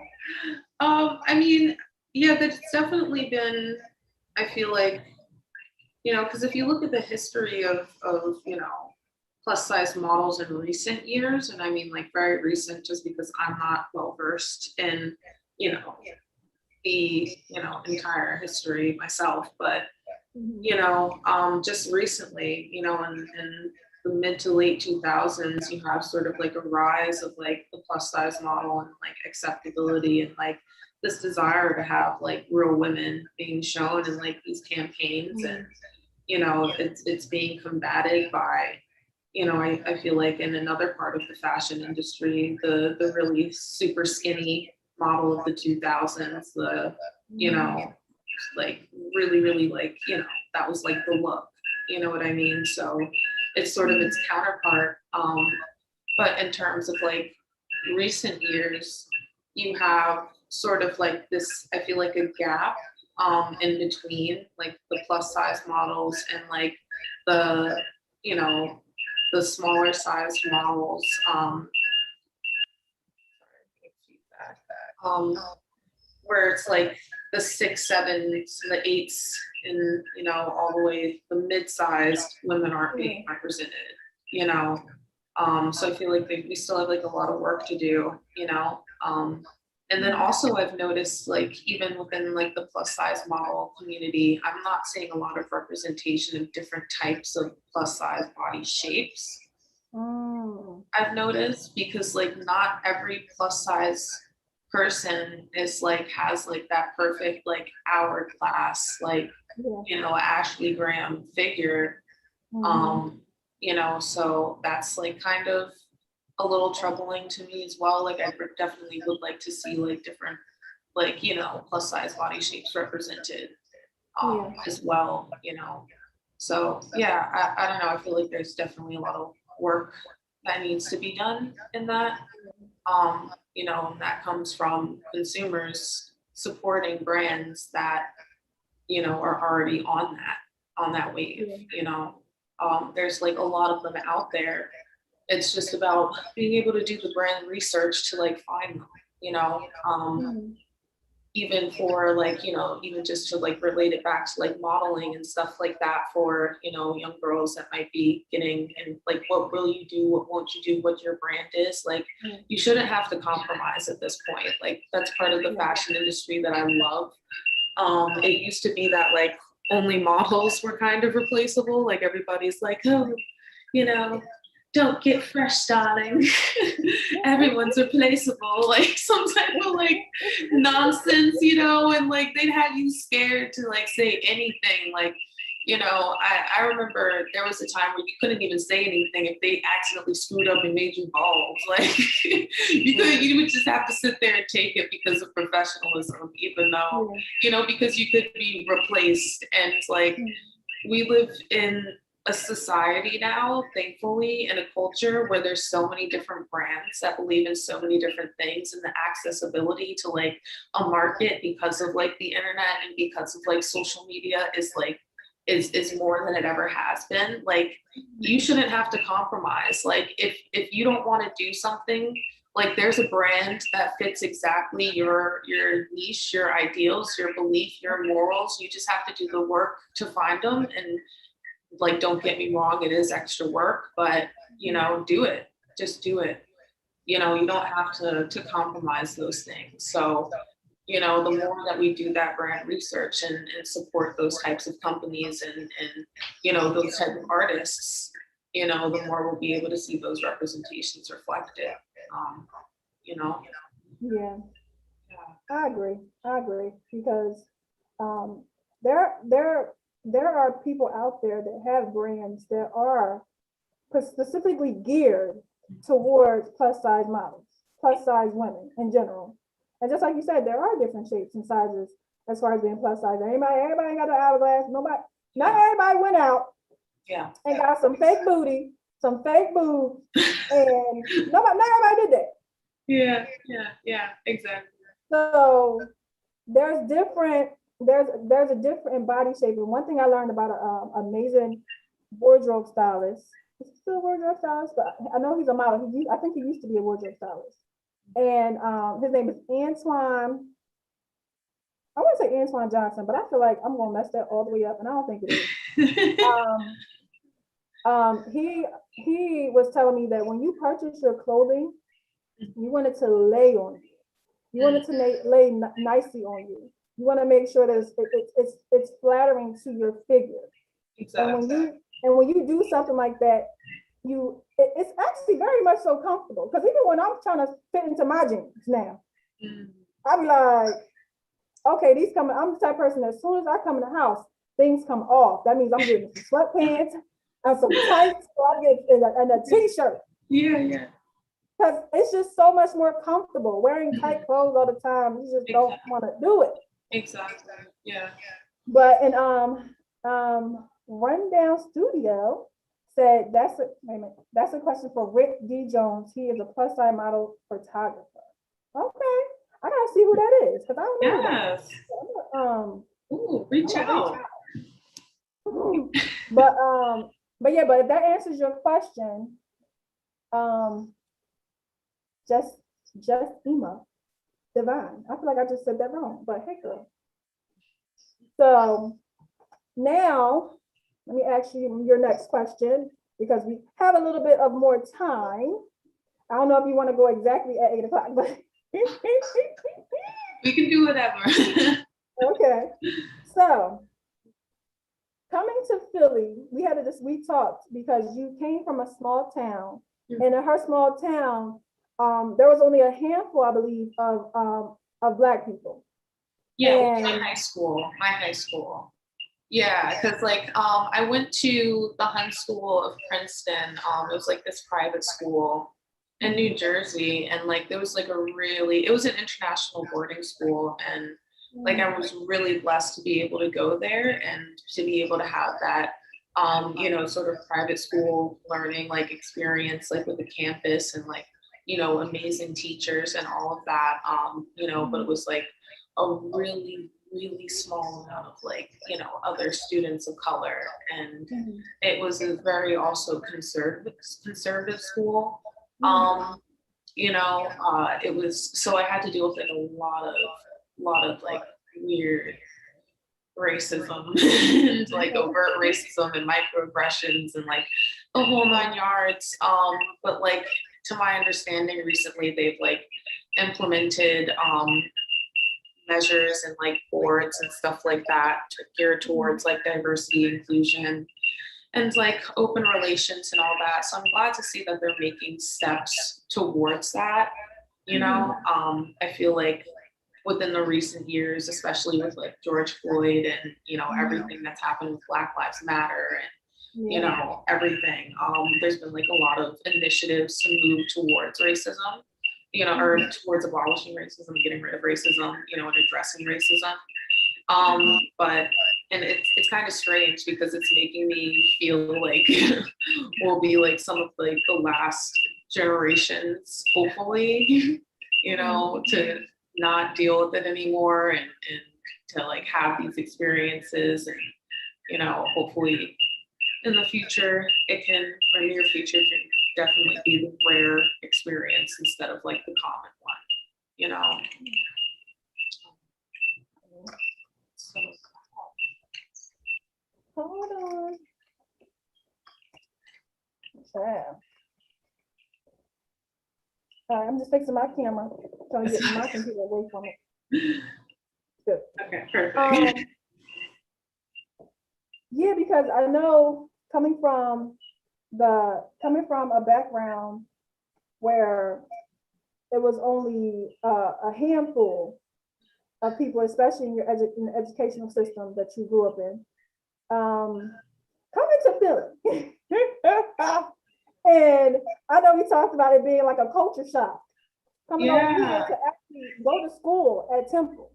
I mean, yeah, there's definitely been, I feel like, because if you look at the history of plus size models in recent years, and I mean like very recent, just because I'm not well versed in, the entire history myself, but just recently, in the mid to late 2000s, you have sort of like a rise of like the plus size model and like acceptability and like this desire to have like real women being shown in like these campaigns, and it's being combated by I feel like in another part of the fashion industry, the really super skinny model of the 2000s, the like really, really like, that was like the look, you know what I mean? So it's sort of its counterpart. But in terms of like recent years, you have sort of like this, I feel like a gap in between like the plus size models and like the, the smaller size models. Where it's like the 6, 7s, the 8s, and all the way the mid-sized women aren't being represented. So I feel like we still have like a lot of work to do. And then also I've noticed like even within like the plus size model community, I'm not seeing a lot of representation of different types of plus size body shapes. I've noticed, because like not every plus size person is like has like that perfect like hourglass like Ashley Graham figure. So that's like kind of a little troubling to me as well. Like I definitely would like to see like different like plus size body shapes represented as well. So yeah, I don't know, I feel like there's definitely a lot of work that needs to be done in that. And that comes from consumers supporting brands that, are already on that wave. There's like a lot of them out there. It's just about being able to do the brand research to like find them, even for like, even just to like relate it back to like modeling and stuff like that for, young girls that might be getting, and like, what will you do? What won't you do? What your brand is like, you shouldn't have to compromise at this point. Like that's part of the fashion industry that I love. It used to be that like only models were kind of replaceable. Like everybody's like, oh, don't get fresh, darling. Everyone's replaceable. Like some type of like nonsense, and like they'd have you scared to like say anything. Like, I remember there was a time where you couldn't even say anything if they accidentally screwed up and made you bald. Like you would just have to sit there and take it because of professionalism, even though, because you could be replaced. And like we live in a society now, thankfully, in a culture where there's so many different brands that believe in so many different things, and the accessibility to like a market because of like the internet and because of like social media is like is more than it ever has been. Like you shouldn't have to compromise. Like if you don't want to do something, like there's a brand that fits exactly your niche, your ideals, your belief, your morals. You just have to do the work to find them. And like, don't get me wrong, it is extra work, but do it. just do it. You know, you don't have to compromise those things. So, you know, the more that we do that brand research and support those types of companies and, you know, those type of artists, you know, the more we'll be able to see those representations reflected, you know. Yeah, Yeah. I agree, because there are people out there that have brands that are specifically geared towards plus size models, plus size women in general. And just like you said, there are different shapes and sizes as far as being plus size. Everybody ain't got the hourglass. Nobody, not everybody went out Yeah. and got some fake booty, some fake boobs, and not everybody did that. Yeah, exactly. So there's a different body shape. And one thing I learned about an amazing wardrobe stylist. Is he still a wardrobe stylist? But I know he's a model. I think he used to be a wardrobe stylist. And his name is Antoine. I want to say Antoine Johnson, but I feel like I'm gonna mess that all the way up, and I don't think it is. He was telling me that when you purchase your clothing, you want it to lay on you. You want it to lay nicely on you. You want to make sure that it's flattering to your figure. Exactly. And when you do something like that, it's actually very much so comfortable. Because even when I'm trying to fit into my jeans now, I be like, okay, I'm the type of person that as soon as I come in the house, things come off. That means I'm getting some sweatpants and some tights, or I'm getting and a t-shirt. Yeah. Because it's just so much more comfortable. Wearing tight clothes all the time, you just don't want to do it. Exactly. Yeah. But in Rundown Studio said that's a question for Rick D. Jones. He is a plus size model photographer. Okay, I gotta see who that is because I don't know. Yes. That. Ooh, reach out. But if that answers your question, just Ema Divine. I feel like I just said that wrong, but hey girl. So now let me ask you your next question because we have a little bit of more time. I don't know if you want to go exactly at 8 o'clock, but we can do whatever. Okay. So coming to Philly, we talked because you came from a small town, and in her small town, there was only a handful, I believe, of Black people. Yeah, my high school. Yeah, because I went to the Hun School of Princeton. It was like this private school in New Jersey, and there was it was an international boarding school, and I was really blessed to be able to go there and to be able to have that sort of private school learning experience with the campus and amazing teachers and all of that. But it was a really small amount of other students of color, and it was a very also conservative school. It was, so I had to deal with a lot of weird racism and overt racism and microaggressions and the whole 9 yards. But to my understanding, recently they've implemented measures and boards and stuff like that geared towards diversity, inclusion, and open relations and all that. So I'm glad to see that they're making steps towards that. I feel within the recent years, especially with George Floyd and everything that's happened with Black Lives Matter and everything, there's been a lot of initiatives to move towards racism, or towards abolishing racism, getting rid of racism, and addressing racism. But and it's kind of strange because it's making me feel we'll be some of the last generations, hopefully, to not deal with it anymore and to have these experiences, and hopefully in the future or near future can definitely be the rare experience instead of the common one, So Hold on. Yeah. I'm just fixing my camera, trying to get my computer away from it. Good. Okay, perfect. Yeah, because I know coming from a background where it was only a handful of people, especially in in the educational system that you grew up in, coming to Philly. And I know we talked about it being like a culture shock. Coming over here to actually go to school at Temple.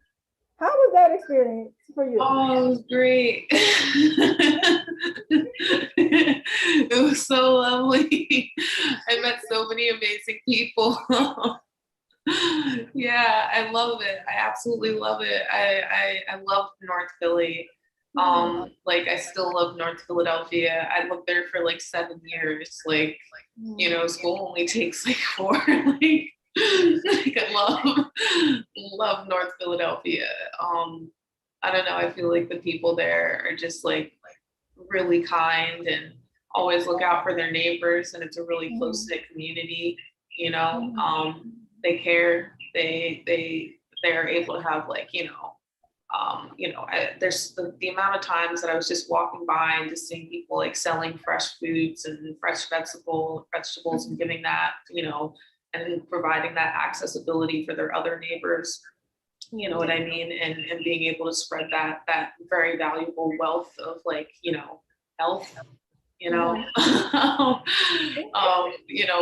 How was that experience for you? Oh, it was great. It was so lovely. I met so many amazing people. Yeah, I love it. I absolutely love it. I love North Philly. Like I still love North Philadelphia. I lived there for like 7 years. Like, you know, school only takes like 4. Like I love North Philadelphia. I don't know, I feel like the people there are just like really kind and always look out for their neighbors, and it's a really close-knit community, you know. They care, they're able to have like, there's the amount of times that I was just walking by and just seeing people like selling fresh foods and fresh vegetables and giving that, and providing that accessibility for their other neighbors. You know what I mean? And being able to spread that very valuable wealth of like, health,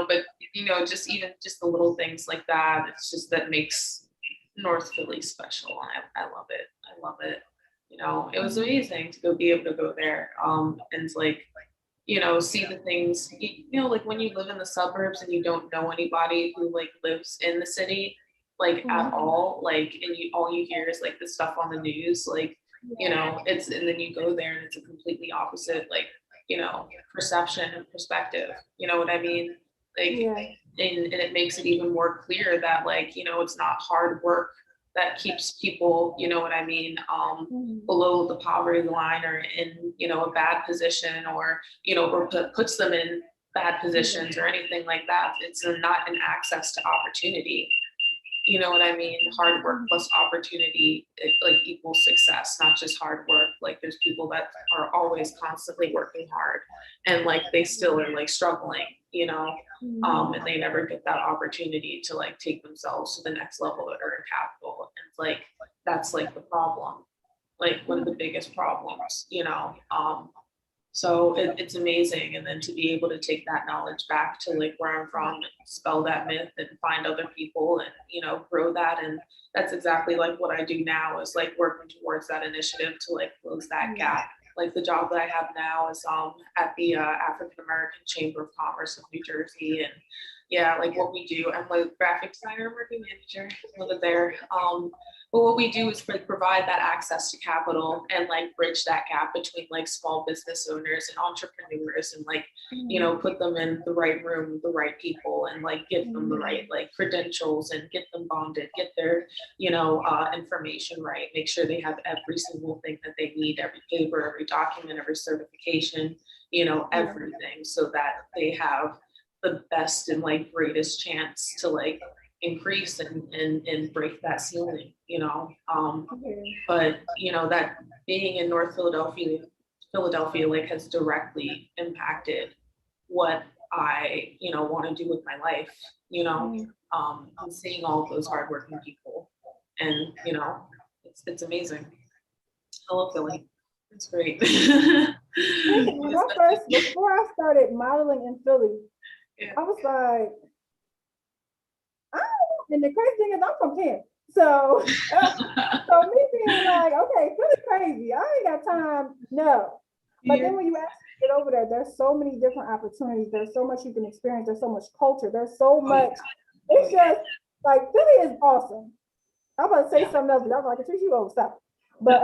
but just the little things like that, it's just that makes North Philly special. I love it. I love it. It was amazing to be able to go there. And like, see the things, like when you live in the suburbs and you don't know anybody who like lives in the city, like at all, like, and all you hear is like the stuff on the news, like, and then you go there and it's a completely opposite, like, perception and perspective, you know what I mean? Like, and it makes it even more clear that like, it's not hard work that keeps people, you know what I mean, below the poverty line or in, a bad position, or, or puts them in bad positions or anything like that. It's not an access to opportunity. You know what I mean? Hard work plus opportunity, like equals success, not just hard work. Like there's people that are always constantly working hard and like they still are like struggling, and they never get that opportunity to like take themselves to the next level or earn capital. And like, that's like the problem, like one of the biggest problems, So it's amazing. And then to be able to take that knowledge back to like where I'm from and dispel that myth and find other people and, grow that. And that's exactly like what I do now, is like working towards that initiative to like close that gap. Like the job that I have now is at the African American Chamber of Commerce of New Jersey. And yeah, like what we do, I'm like graphic designer and marketing manager over there. But what we do is like provide that access to capital and like bridge that gap between like small business owners and entrepreneurs, and like, put them in the right room with the right people and like give them the right like credentials and get them bonded, get their, information right, make sure they have every single thing that they need, every paper, every document, every certification, everything, so that they have the best and like greatest chance to like increase and break that ceiling, but that being in North Philadelphia like has directly impacted what I want to do with my life, I'm seeing all of those hardworking people, and it's amazing. I love Philly. It's great. Before I started modeling in Philly, I was like, and the crazy thing is I'm from Kansas. So, so me being like, okay, Philly's crazy. I ain't got time. No. But then when you actually get over there, there's so many different opportunities. There's so much you can experience. There's so much culture. There's so much. It's just like Philly is awesome. I'm about to say something else, but I'm like, you old stuff. But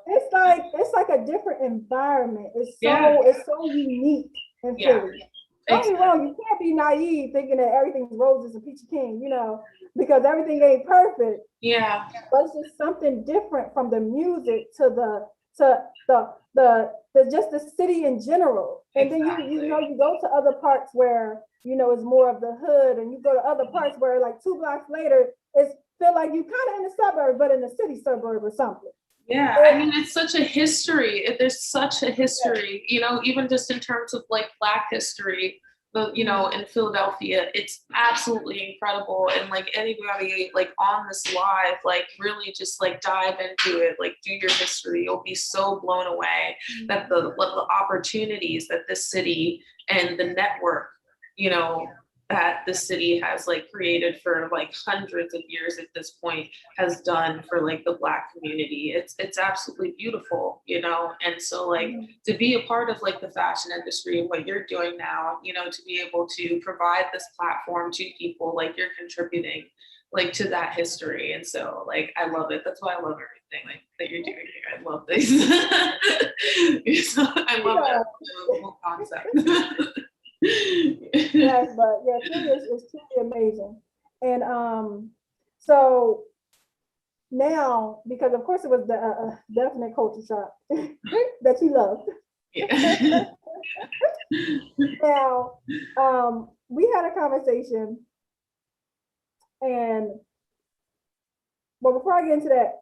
it's like a different environment. It's so unique in Philly. Don't be wrong, you can't be naive thinking that everything's roses and peachy king, because everything ain't perfect. Yeah. But it's just something different, from the music to the to just the city in general. And then you know, you go to other parts where, you know, it's more of the hood, and you go to other parts where like 2 blocks later, it's feel like you kind of in the suburb, but in the city suburb or something. Yeah, I mean, it's such a history. There's such a history, you know, even just in terms of like Black history, you know, in Philadelphia, it's absolutely incredible. And like anybody like on this live, like really just like dive into it, like do your history. You'll be so blown away that the opportunities that this city and the network, you know, that the city has like created for like hundreds of years at this point has done for like the Black community. It's absolutely beautiful, you know. And so like to be a part of like the fashion industry and what you're doing now, you know, to be able to provide this platform to people, like you're contributing like to that history. And so like I love it. That's why I love everything like that you're doing here. I love this. I love it. The whole concept. Yes, but yeah, it's truly amazing. And so now, because of course it was the definite culture shock that you loved. Yeah. Now, we had a conversation, and well, before I get into that,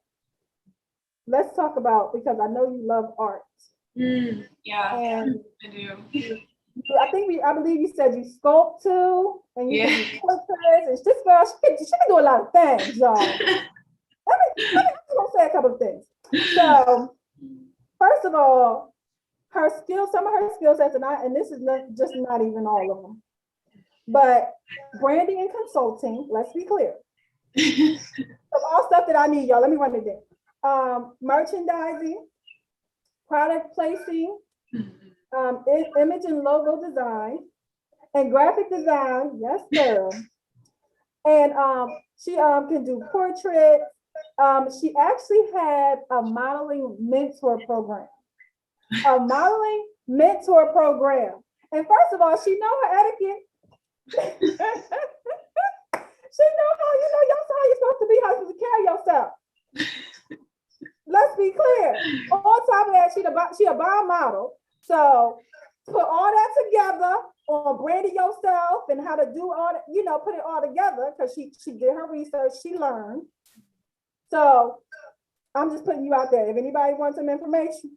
let's talk about, because I know you love art. Yeah, And I do. I believe you said you sculpt too, and you Yeah. can do portraits. And this girl, she can do a lot of things, y'all. I'm gonna say a couple of things. So, first of all, some of her skill sets, and this is not even all of them, but branding and consulting. Let's be clear. Of all stuff that I need, y'all. Let me run it down. Merchandising, product placing. Image and logo design, and graphic design. Yes, girl. And she can do portraits. She actually had a modeling mentor program. And first of all, she know her etiquette. She know how, you know, y'all how you're supposed to be, how you're supposed to carry yourself. Let's be clear. On top of that, she a model. So put all that together on branding yourself and how to do all that, you know, put it all together, because she did her research, she learned. So I'm just putting you out there. If anybody wants some information,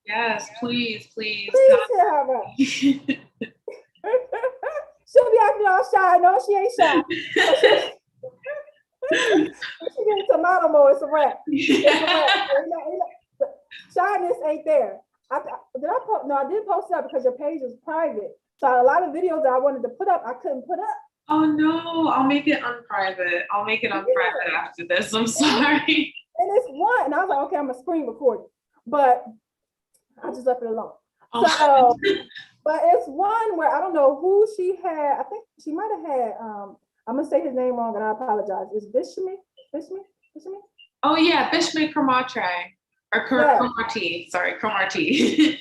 yes, please hit her up. She'll be acting all shy. No, she ain't shy. She gets into model mode, it's a wrap. Shyness ain't there. I did post it up because your page is private. So a lot of videos that I wanted to put up, I couldn't put up. Oh no, I'll make it unprivate. After this. I'm sorry. And it's one, and I was like, okay, I'm gonna screen record it, but I just left it alone. Oh. So, but it's one where I don't know who she had. I think she might have had. I'm gonna say his name wrong, and I apologize. Is Bishmi? Oh yeah, Bishmi Cromartie. Or Cromartie. Sorry, Cromartie.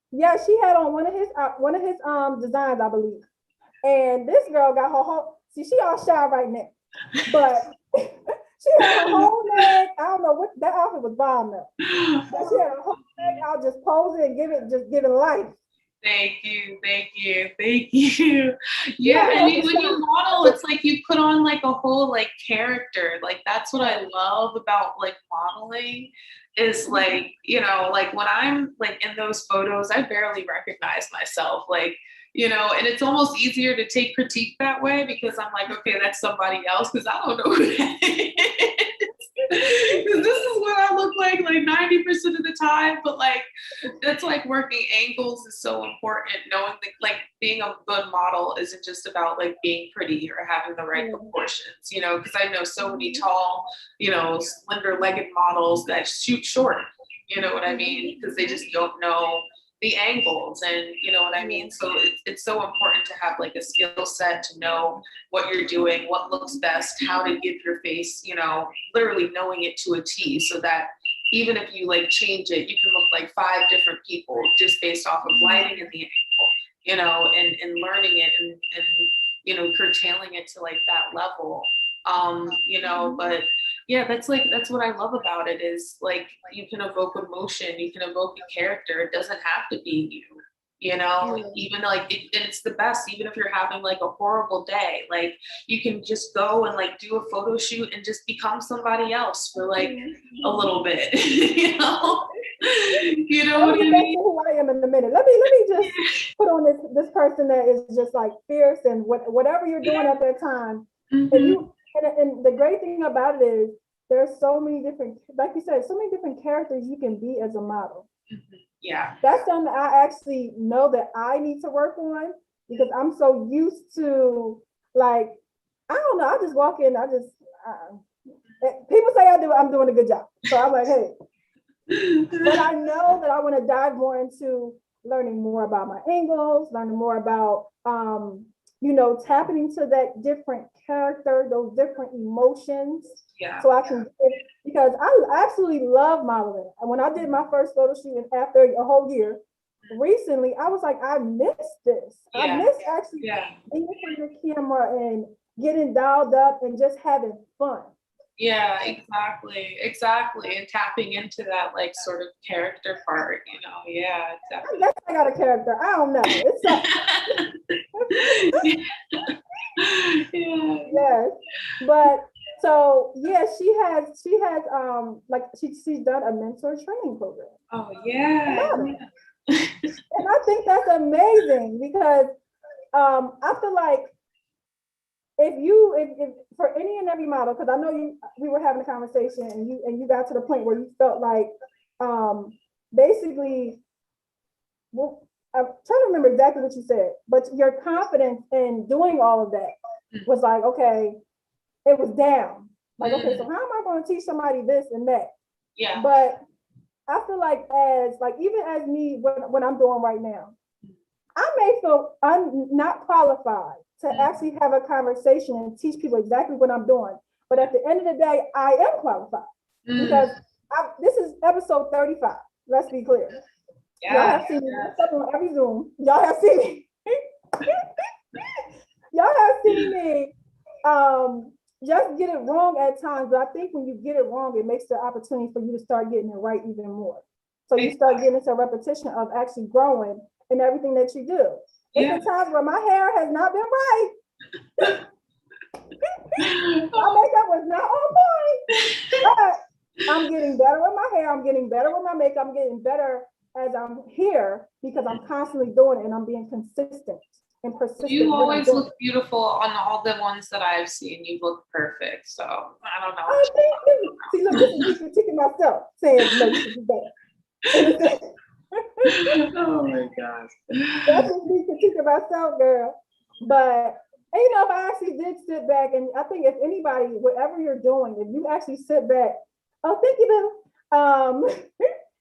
Yeah, she had on one of his designs, I believe. And this girl got her whole. See, she all shy right now, but she had her whole leg. I don't know what that outfit was bomb though. But she had her whole leg out, just posing and give it life. Thank you. Yeah, I mean, when you model, it's like you put on like a whole like character. Like that's what I love about like modeling, is like, you know, like when I'm like in those photos, I barely recognize myself. Like, you know, and it's almost easier to take critique that way, because I'm like, okay, that's somebody else, because I don't know who that is. Because this is what I look like 90% of the time. But like, that's like working angles is so important. Knowing that like being a good model isn't just about like being pretty or having the right proportions, you know, because I know so many tall, you know, slender legged models that shoot short, you know what I mean? Because they just don't know the angles, and you know what I mean? So it's so important to have like a skill set to know what you're doing, what looks best, how to give your face, you know, literally knowing it to a T, so that even if you like change it, you can look like 5 different people just based off of lighting and the angle, you know, and learning it and you know, curtailing it to like that level. You know, but Yeah, that's what I love about it is like you can evoke emotion, you can evoke a character. It doesn't have to be you, you know, even like and it's the best, even if you're having like a horrible day, like you can just go and like do a photo shoot and just become somebody else for like a little bit, you know? You know I'm what gonna I get back mean? to who I am in a minute. Let me just put on this person that is just like fierce and whatever you're doing at that time. If Mhm. you and the great thing about it is there's so many different, like you said, so many different characters you can be as a model. Yeah. That's something I actually know that I need to work on because I'm so used to like, I don't know, I just walk in, people say I'm doing a good job. So I'm like, hey, but I know that I want to dive more into learning more about my angles, learning more about, tapping into that different character, those different emotions. Yeah. So I can, because I absolutely love modeling. And when I did my first photo shoot and after a whole year, recently, I was like, I missed this. I Yeah. missed actually being in front of the camera and getting dialed up and just having fun. Yeah, exactly. And tapping into that like sort of character part, you know. Yeah, I guess I got a character. I don't know. It's yeah. yes, but so yeah, she has like she's done a mentor training program. Oh yeah. And I think that's amazing because I feel like if for any and every model, because I know we were having a conversation and you got to the point where you felt like basically, well, I'm trying to remember exactly what you said, but your confidence in doing all of that was like, okay, it was down. Like, okay, so how am I going to teach somebody this and that? Yeah. But I feel like even as me, what I'm doing right now, I may feel I'm not qualified to actually have a conversation and teach people exactly what I'm doing. But at the end of the day, I am qualified because this is episode 35. Let's be clear. Yeah. Y'all have seen me up on every Zoom. Y'all have seen me. Y'all have seen me just get it wrong at times. But I think when you get it wrong, it makes the opportunity for you to start getting it right even more. So you start getting into a repetition of actually growing in everything that you do. It's the times where my hair has not been right. My makeup was not on point. But I'm getting better with my hair. I'm getting better with my makeup. I'm getting better as I'm here because I'm constantly doing it and I'm being consistent and persistent. You always look beautiful on all the ones that I've seen. You look perfect. So I don't know. Oh, thank you. See, look, this is me critiquing myself, saying, no, you should do better. Oh my gosh. That's just me critiquing myself, girl. But if I actually did sit back, and I think if anybody, whatever you're doing, if you actually sit back, oh, thank you, Bill.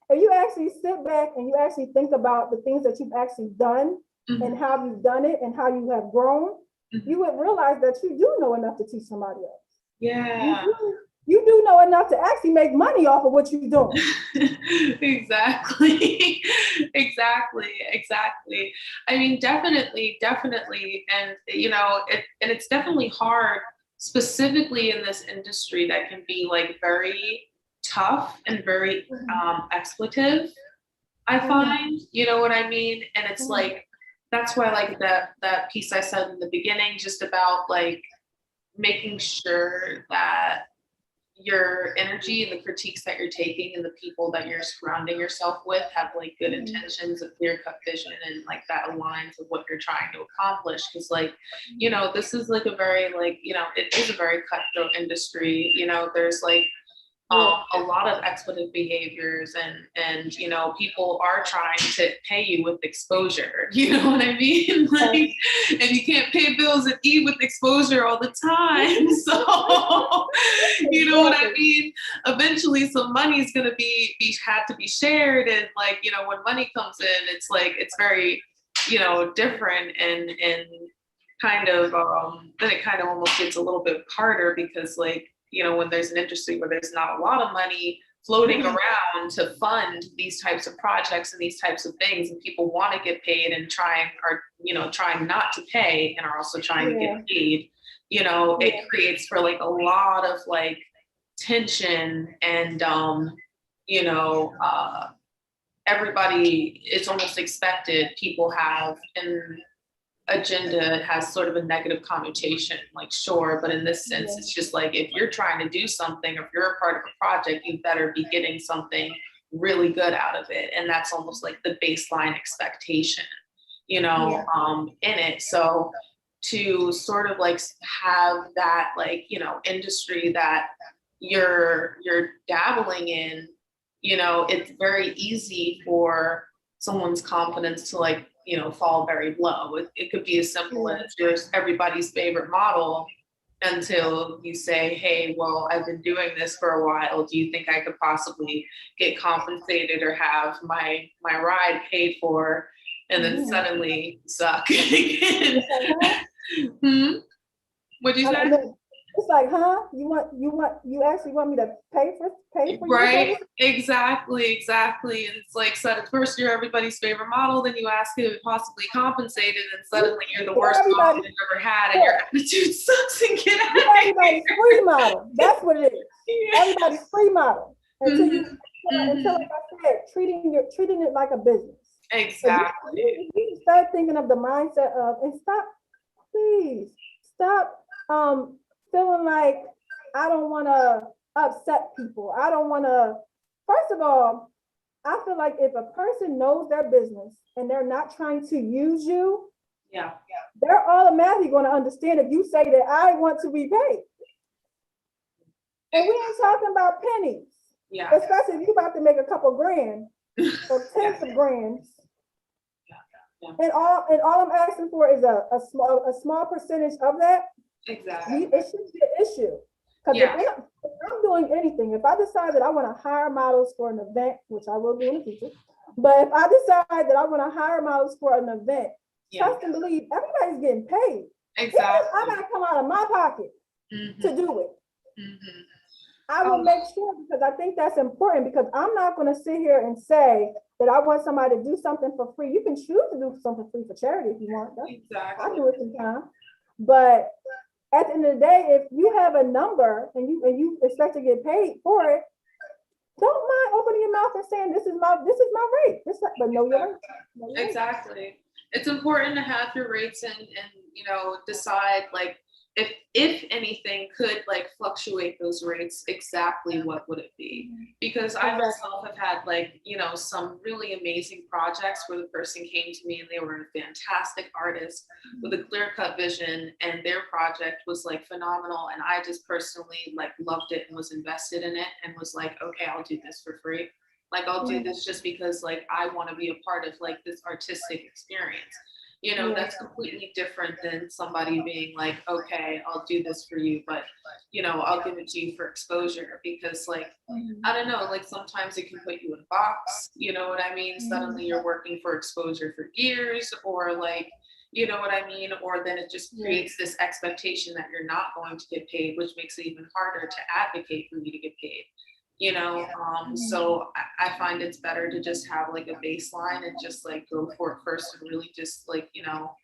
If you actually sit back and you actually think about the things that you've actually done and how you've done it and how you have grown, you would realize that you do know enough to teach somebody else. Yeah. You do know enough to actually make money off of what you're doing. Exactly. Exactly. I mean, definitely. And, it's definitely hard, specifically in this industry that can be like very tough and very expletive, I find, you know what I mean? And it's like, that's why like that piece I said in the beginning, just about like making sure that your energy and the critiques that you're taking and the people that you're surrounding yourself with have like good intentions, a clear cut vision, and like that aligns with what you're trying to accomplish. Because like, this is like a very like, it is a very cutthroat industry. There's like a lot of expletive behaviors and people are trying to pay you with exposure, you know what I mean? Like, and you can't pay bills and eat with exposure all the time. So you know what I mean? Eventually some money is going to be had to be shared, and like, when money comes in, it's like it's very different and kind of then it kind of almost gets a little bit harder because like when there's an industry where there's not a lot of money floating around to fund these types of projects and these types of things, and people want to get paid and trying not to pay and are also trying to get paid, it creates for like a lot of like tension and, you know, everybody, it's almost expected people have an agenda, has sort of a negative connotation, like sure, but in this sense, it's just like if you're trying to do something, or if you're a part of a project, you better be getting something really good out of it. And that's almost like the baseline expectation, you know, in it. So to sort of like have that, like, you know, industry that you're dabbling in, you know, it's very easy for someone's confidence to, like, you know, fall very low. It could be as simple as you're everybody's favorite model until you say, hey, well, I've been doing this for a while. Do you think I could possibly get compensated or have my ride paid for? And then suddenly suck. What'd you say? It's like, huh? You actually want me to pay for right? your Exactly. And it's like, so at first you're everybody's favorite model, then you ask if it possibly compensated, and suddenly you're the worst model you've ever had, and your attitude sucks and get out of here. Everybody's free model. That's what it is. Everybody's free model. Until until, like I said, treating it like a business. Exactly. So you start thinking of the mindset of, and please stop feeling like I don't want to upset people. I don't want to. First of all, I feel like if a person knows their business and they're not trying to use you, they're automatically going to understand if you say that I want to be paid. And we ain't talking about pennies. Especially if you're about to make a couple grand or tens of grands. And all I'm asking for is a small percentage of that. Exactly. It should be an issue. Because if I'm doing anything, if I decide that I want to hire models for an event, which I will do in the future, but if I decide that I want to hire models for an event, trust and believe everybody's getting paid. Exactly. I gotta come out of my pocket to do it. I will make sure, because I think that's important, because I'm not going to sit here and say that I want somebody to do something for free. You can choose to do something free for charity if you want. I do it sometimes. But at the end of the day, if you have a number and you expect to get paid for it, don't mind opening your mouth and saying this is my rate. But know your rate. Exactly. It's important to have your rates and you know, decide, like, if anything could like fluctuate those rates, exactly what would it be? Because I myself have had, like, you know, some really amazing projects where the person came to me and they were a fantastic artist with a clear-cut vision, and their project was like phenomenal, and I just personally like loved it and was invested in it and was like, okay, I'll do this for free. Like, I'll do this just because, like, I want to be a part of like this artistic experience. You know, that's completely different than somebody being like, okay, I'll do this for you, but, you know, I'll give it to you for exposure, because, like, I don't know, like sometimes it can put you in a box, you know what I mean? Suddenly you're working for exposure for years, or like, you know what I mean? Or then it just creates this expectation that you're not going to get paid, which makes it even harder to advocate for you to get paid. You know, so I find it's better to just have like a baseline and just like go for it first, and really just like, you know,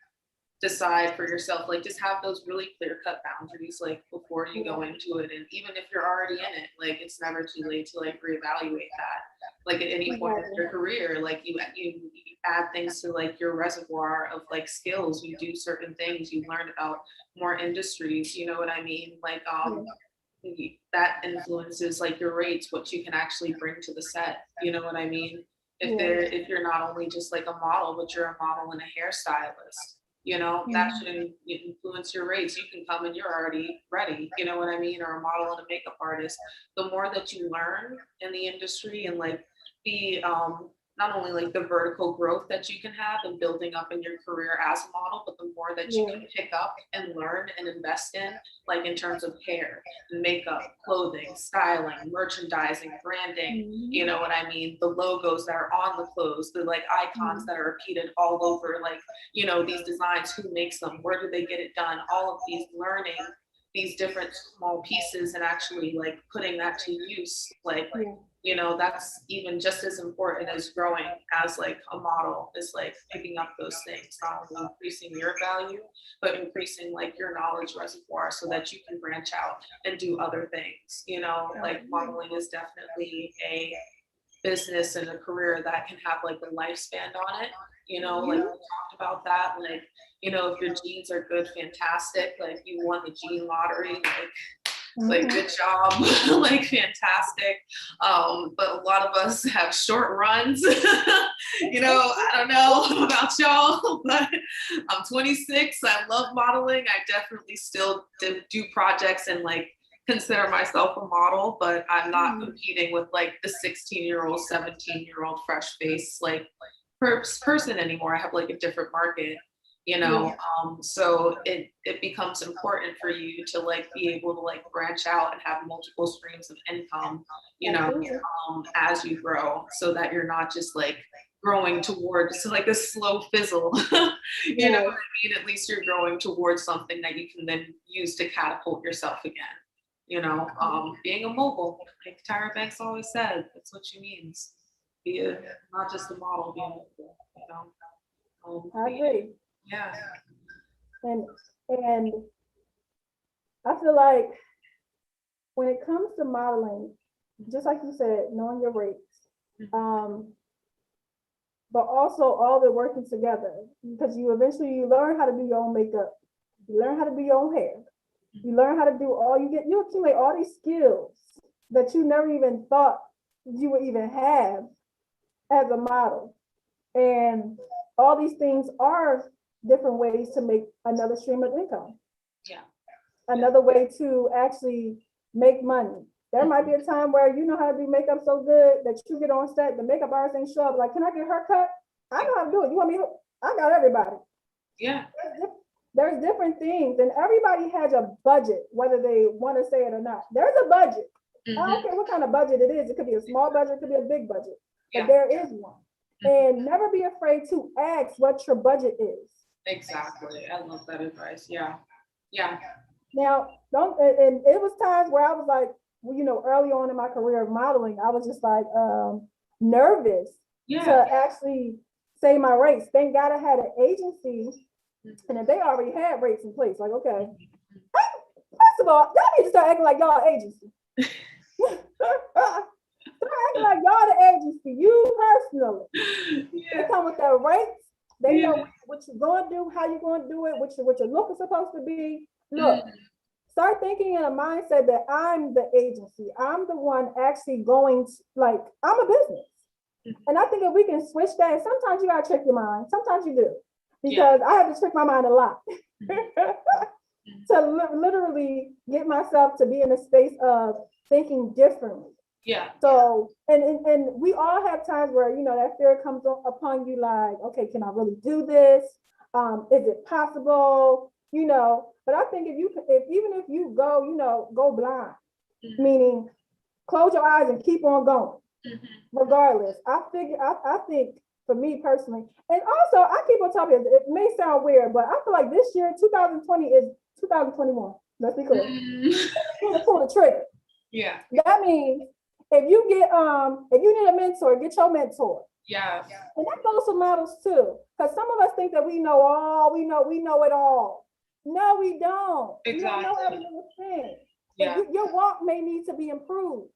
decide for yourself, like just have those really clear cut boundaries, like before you go into it. And even if you're already in it, like it's never too late to like reevaluate that. Like at any point in your career, like you add things to like your reservoir of like skills, you do certain things, you learn about more industries, you know what I mean? Like, that influences like your rates, what you can actually bring to the set. You know what I mean? If you're not only just like a model, but you're a model and a hairstylist, you know, that should influence your rates. You can come and you're already ready, you know what I mean? Or a model and a makeup artist. The more that you learn in the industry and like the not only like the vertical growth that you can have in building up in your career as a model, but the more that you can pick up and learn and invest in, like in terms of hair, makeup, clothing, styling, merchandising, branding, you know what I mean? The logos that are on the clothes, the like icons that are repeated all over, like, you know, these designs, who makes them, where do they get it done? All of these learning these different small pieces and actually like putting that to use, like, you know, that's even just as important as growing as like a model, is like picking up those things, not only increasing your value, but increasing like your knowledge reservoir so that you can branch out and do other things. You know, like modeling is definitely a business and a career that can have like a lifespan on it. You know, like we talked about that, like, you know, if your genes are good, fantastic, like you won the gene lottery, like good job, like fantastic. But a lot of us have short runs. You know, I don't know about y'all, but I'm 26. I love modeling. I definitely still do projects and like consider myself a model, but I'm not competing with like the 16-year-old, 17-year-old fresh face like person anymore. I have like a different market, you know. So it becomes important for you to like be able to like branch out and have multiple streams of income, you know, as you grow, so that you're not just like growing towards like a slow fizzle. You know what I mean? At least you're growing towards something that you can then use to catapult yourself again. You know, being a mogul, like Tyra Banks always said, that's what she means. Be a, not just a model, be a mogul, you know. I agree. Yeah. And I feel like when it comes to modeling, just like you said, knowing your rates, but also all the working together, because you eventually learn how to do your own makeup, you learn how to do your own hair, you learn how to do you accumulate all these skills that you never even thought you would even have as a model. And all these things are different ways to make another stream of income. Yeah. Another way to actually make money. There might be a time where you know how to do makeup so good that you get on set, the makeup artist ain't show up, like, can I get a haircut? I know how to do it. You want me to? I got everybody. Yeah. There's different things, and everybody has a budget, whether they want to say it or not. There's a budget. I don't care what kind of budget it is. It could be a small budget, it could be a big budget, but there is one. And never be afraid to ask what your budget is. Exactly. I love that advice. Yeah. Yeah. Now, and it was times where I was like, well, you know, early on in my career of modeling, I was just like nervous to actually say my rates. Thank God I had an agency, and if they already had rates in place, like, okay, first of all, y'all need to start acting like y'all agency. Start acting like y'all the agency, you personally. They come with their rates. They know what you're going to do, how you're going to do it, what your look is supposed to be. Look, start thinking in a mindset that I'm the agency. I'm the one actually going to, like, I'm a business. And I think if we can switch that, sometimes you got to trick your mind. Sometimes you do. Because I have to trick my mind a lot to literally get myself to be in a space of thinking differently. Yeah. So, and we all have times where, you know, that fear comes upon you, like, okay, can I really do this? Is it possible? You know, but I think even if you go, you know, go blind, meaning close your eyes and keep on going, regardless. I think for me personally, and also I keep on telling you, it may sound weird, but I feel like this year, 2020 is 2021. Let's be clear. Pull the trigger. Yeah. That means if you need a mentor, get your mentor. Yeah. And that goes for models too. Because some of us think that we know it all. No, we don't. Exactly. You don't know every little thing. Yeah. Your walk may need to be improved.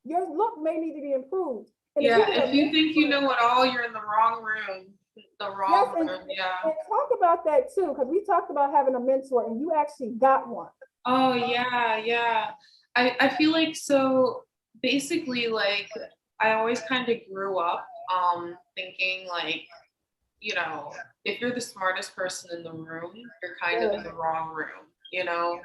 Your look may need to be improved. And if you think you know it all, you're in the wrong room. And talk about that too, because we talked about having a mentor and you actually got one. Oh yeah. I feel like, so basically, like, I always kind of grew up thinking like, you know, if you're the smartest person in the room, you're kind of in the wrong room, you know,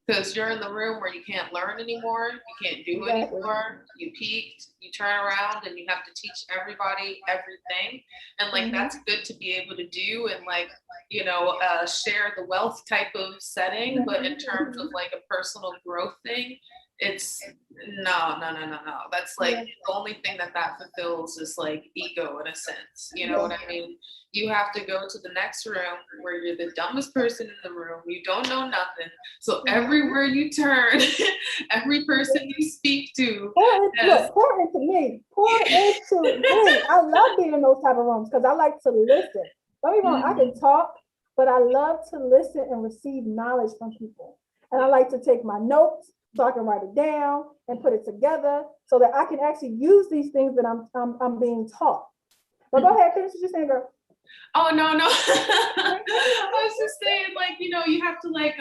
because you're in the room where you can't learn anymore, you can't do anymore, you peaked, you turn around and you have to teach everybody everything. And like, that's good to be able to do and like, you know, share the wealth type of setting, but in terms of like a personal growth thing, it's no. That's like the only thing that fulfills is like ego in a sense. You know what I mean? You have to go to the next room where you're the dumbest person in the room. You don't know nothing. So everywhere you turn, every person you speak to. Pour into me. Pour into me. I love being in those type of rooms because I like to listen. Don't get me wrong, I can talk, but I love to listen and receive knowledge from people. And I like to take my notes so I can write it down and put it together so that I can actually use these things that I'm being taught. But go ahead, finish what you're saying, girl. Oh, no. I was just saying, like, you have to like,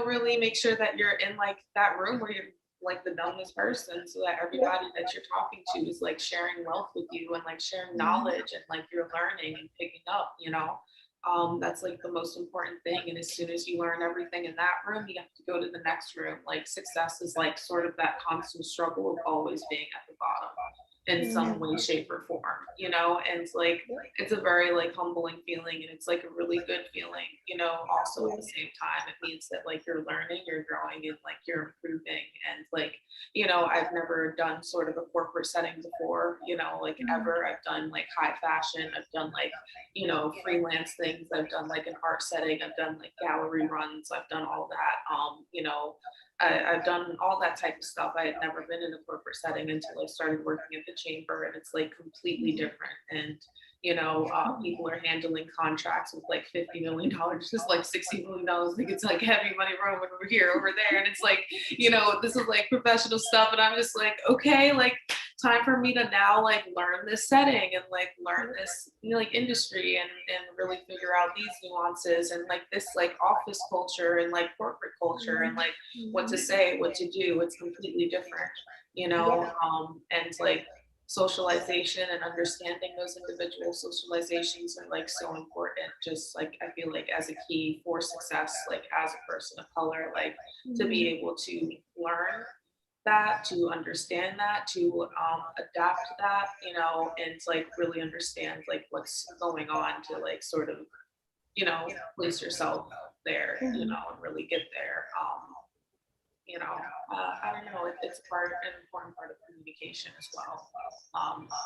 really make sure that you're in like that room where you're like the dumbest person, so that everybody that you're talking to is like sharing wealth with you and like sharing knowledge and like you're learning and picking up, that's like the most important thing. And as soon as you learn everything in that room, you have to go to the next room. Like success is like sort of that constant struggle of always being at the bottom in some way, shape, or form, and it's like it's a very like humbling feeling, and it's like a really good feeling, also at the same time. It means that like you're learning, you're growing, and like you're improving. And like, I've never done sort of a corporate setting before, like ever. I've done like high fashion, I've done like, freelance things, I've done like an art setting, I've done like gallery runs, I've done all that. I've done all that type of stuff. I had never been in a corporate setting until I started working at the chamber, and it's like completely different. And people are handling contracts with like $50 million, just like $60 million. I think it's like heavy money rolling over here, over there, and it's like, this is like professional stuff, and I'm just like, okay, like time for me to now like learn this setting and like learn this like industry and really figure out these nuances and like this like office culture and like corporate culture and like what to say, what to do. It's completely different, and like socialization and understanding those individual socializations are like so important. Just like I feel like as a key for success, like as a person of color, like to be able to learn that, to understand that, to adapt that, and like really understand like what's going on to like sort of, place yourself there, and really get there. I don't know, it's an important part of communication as well.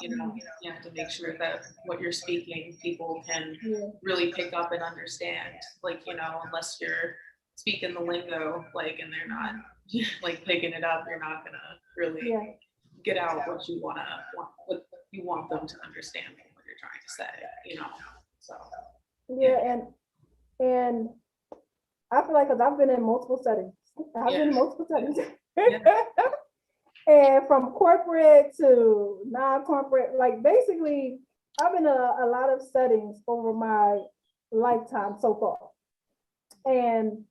You have to make sure that what you're speaking, people can really pick up and understand, like, unless you're speaking the lingo, like, and they're not like picking it up, you're not gonna really get out what you what you want them to understand from what you're trying to say, so. And I feel like, because I've been in multiple settings. And from corporate to non-corporate, like basically, I've been in a lot of settings over my lifetime so far. And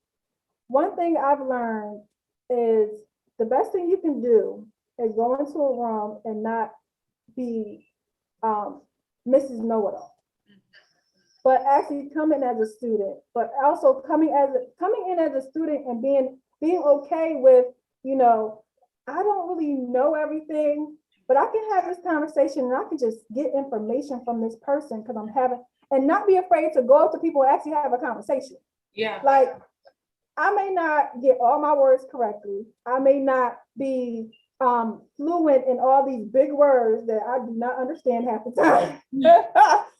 one thing I've learned is the best thing you can do is go into a room and not be Mrs. Know-it-all, but actually come in as a student, but also coming in as a student and being okay with, I don't really know everything, but I can have this conversation and I can just get information from this person because and not be afraid to go up to people and actually have a conversation. Yeah. Like, I may not get all my words correctly. I may not be fluent in all these big words that I do not understand half the time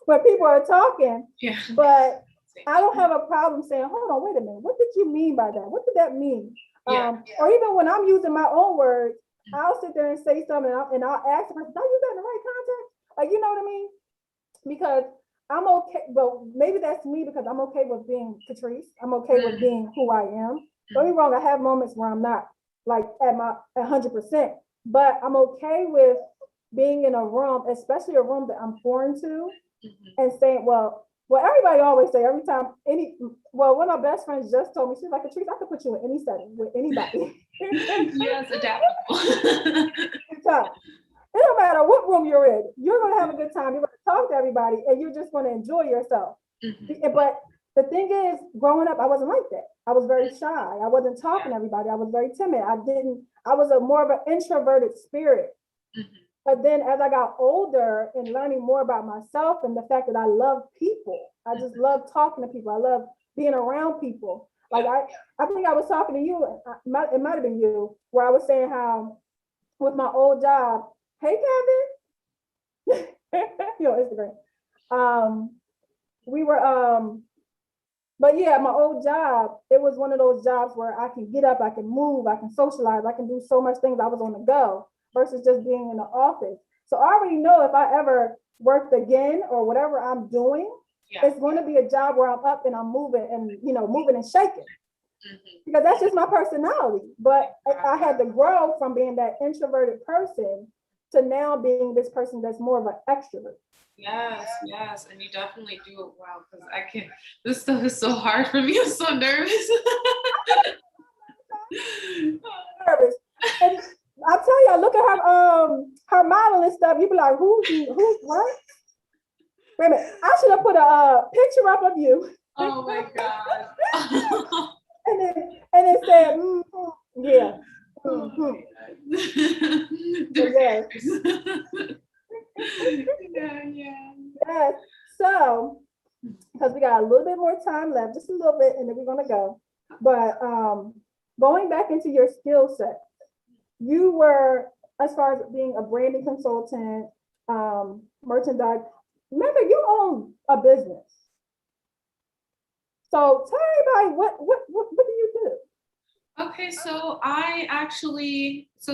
when people are talking. Yeah. But I don't have a problem saying, hold on, wait a minute. What did you mean by that? What did that mean? Or even when I'm using my own words, I'll sit there and say something and I'll ask the person, did I use that in the right context? Like, you know what I mean? Because I'm okay, but maybe that's me because I'm okay with being Catrice. I'm okay with being who I am. Don't get me wrong, I have moments where I'm not like at my 100%, but I'm okay with being in a room, especially a room that I'm foreign to, and saying, well, everybody always say every time one of my best friends just told me, she's like, Catrice, I could put you in any setting with anybody. Yes, adaptable. It don't matter what room you're in, you're going to have a good time. You're going to talk to everybody and you're just going to enjoy yourself. But the thing is, growing up, I wasn't like that. I was very shy. I wasn't talking to everybody. I was very timid. I was more of an introverted spirit. But then as I got older and learning more about myself and the fact that I love people, I just love talking to people. I love being around people. Like I think I was talking to you, it might have been you, where I was saying how with my old job, hey Kevin, yo, Instagram. We were but yeah, my old job, it was one of those jobs where I can get up, I can move, I can socialize, I can do so much things. I was on the go versus just being in the office. So I already know if I ever worked again or whatever I'm doing, it's going to be a job where I'm up and I'm moving and, you know, moving and shaking. Because that's just my personality. But I had to grow from being that introverted person to now being this person that's more of an extrovert. Yes, and you definitely do it well because I can't. This stuff is so hard for me. I'm so nervous. Nervous. And I'll tell you, look at her model and stuff. You be like, who, what? Wait a minute. I should have put a picture up of you. Oh my God. and it said, yeah. Oh Yes. Yeah. Yes. So, because we got a little bit more time left, just a little bit, and then we're gonna go. But going back into your skill set, you were, as far as being a branding consultant, merchandise. Remember, you own a business. So tell everybody what do you do? Okay, so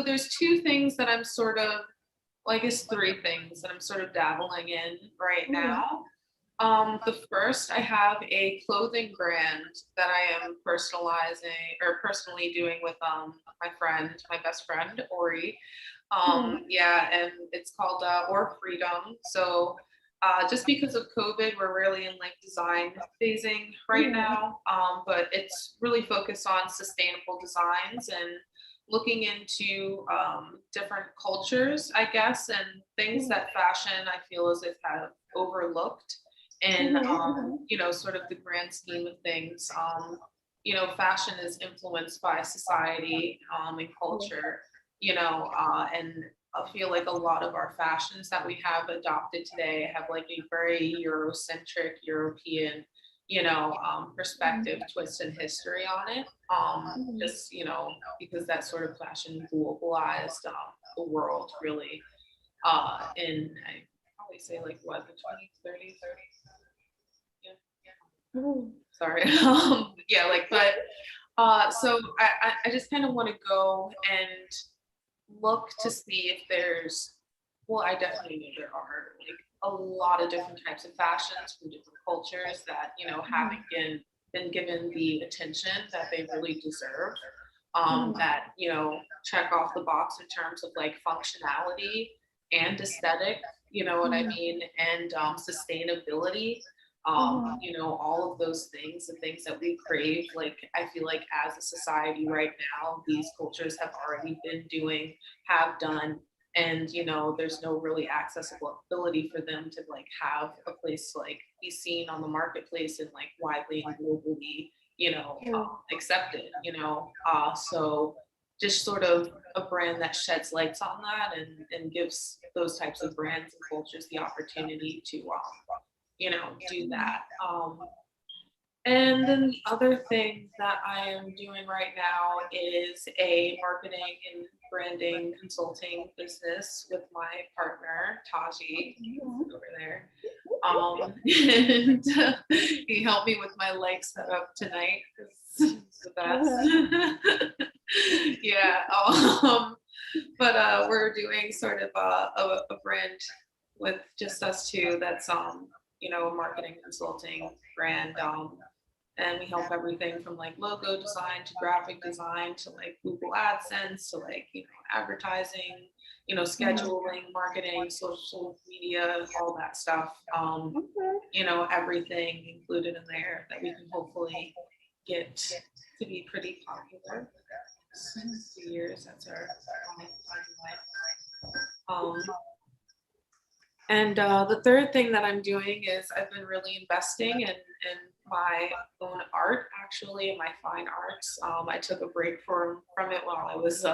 there's two things that I'm sort of, well, I guess three things that I'm sort of dabbling in right now. The first, I have a clothing brand that I am personally doing with my best friend, Ori. Yeah, and it's called Or Freedom. So just because of COVID, we're really in like design phasing right now. But it's really focused on sustainable designs and looking into different cultures, I guess, and things that fashion I feel as if have overlooked in you know, sort of the grand scheme of things. You know, fashion is influenced by society and culture, you know, and I feel like a lot of our fashions that we have adopted today have like a very Eurocentric, European, you know, perspective, twist, and history on it. Just, you know, because that sort of fashion globalized the world really in, I probably say like what, the 20s, 30s? Yeah. Sorry. Yeah, like, but so I just kind of want to go and look to see if there's, well, I definitely know there are like a lot of different types of fashions from different cultures that, you know, haven't been given the attention that they really deserve. That, you know, check off the box in terms of like functionality and aesthetic, you know what I mean, and sustainability. You know, all of those things, the things that we crave, like I feel like as a society right now, these cultures have already been doing, have done, and you know, there's no really accessibility for them to like have a place to like be seen on the marketplace and like widely and globally, you know, accepted, you know. So just sort of a brand that sheds lights on that and gives those types of brands and cultures the opportunity to you know, do that. And then the other thing that I am doing right now is a marketing and branding consulting business with my partner, Taji, over there. And he helped me with my leg setup tonight. It's the best. Yeah. But we're doing sort of a brand with just us two that's you know, a marketing consulting brand. And we help everything from like logo design to graphic design to like Google AdSense to like, you know, advertising, you know, scheduling, marketing, social media, all that stuff. You know, everything included in there that we can hopefully get to be pretty popular. 2 years, that's our timeline. And the third thing that I'm doing is I've been really investing in my own art, actually, my fine arts. I took a break from it while I was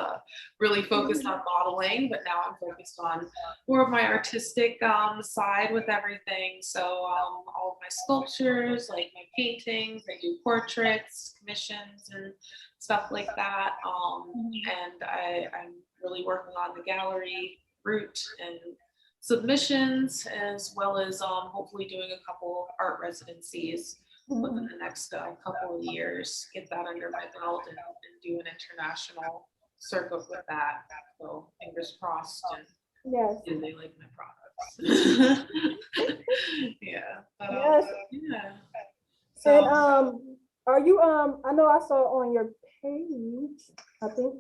really focused on modeling, but now I'm focused on more of my artistic side with everything. So all of my sculptures, like my paintings, I do portraits, commissions, and stuff like that. And I'm really working on the gallery route and submissions, as well as hopefully doing a couple art residencies within the next couple of years, get that under my belt, and do an international circuit with that. So fingers crossed, and Yes. do they like my products? Yeah. Yes. Yeah. And So are you I know I saw on your page, I think,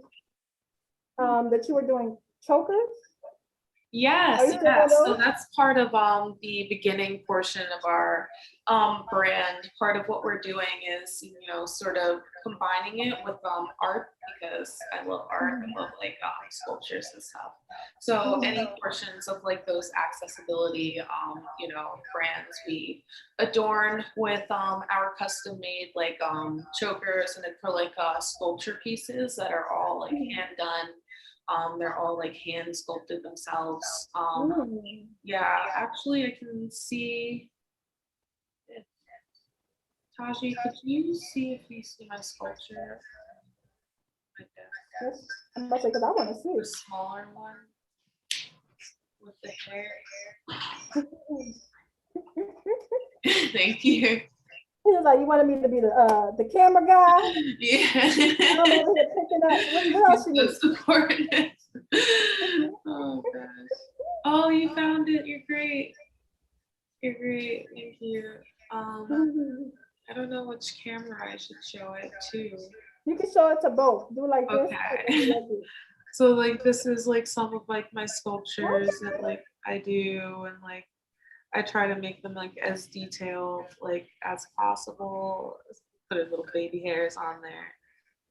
that you were doing chokers. Are yes, you still doing yes. So those? that's part of the beginning portion of our brand. Part of what we're doing is, sort of combining it with art, because I love art. I love like sculptures and stuff. So any portions of like those accessibility, brands we adorn with our custom made like chokers and acrylic sculpture pieces that are all like hand done. They're all like hand sculpted themselves. Yeah, actually, I can see. If, Taji, could you see if you see my sculpture? Like Yes. I'm about to say, because I want to the see. smaller one with the hair. Thank you. He was like, you wanted me to be the camera guy. I'm Yeah. over here picking up. What else you need? So supportive. Oh gosh. Oh, you found it. You're great. You're great. Thank you. I don't know which camera I should show it to. You can show it to both. Do like this. Okay. So like this is like some of like my sculptures that like I do, and like I try to make them like as detailed like as possible. Put little baby hairs on there.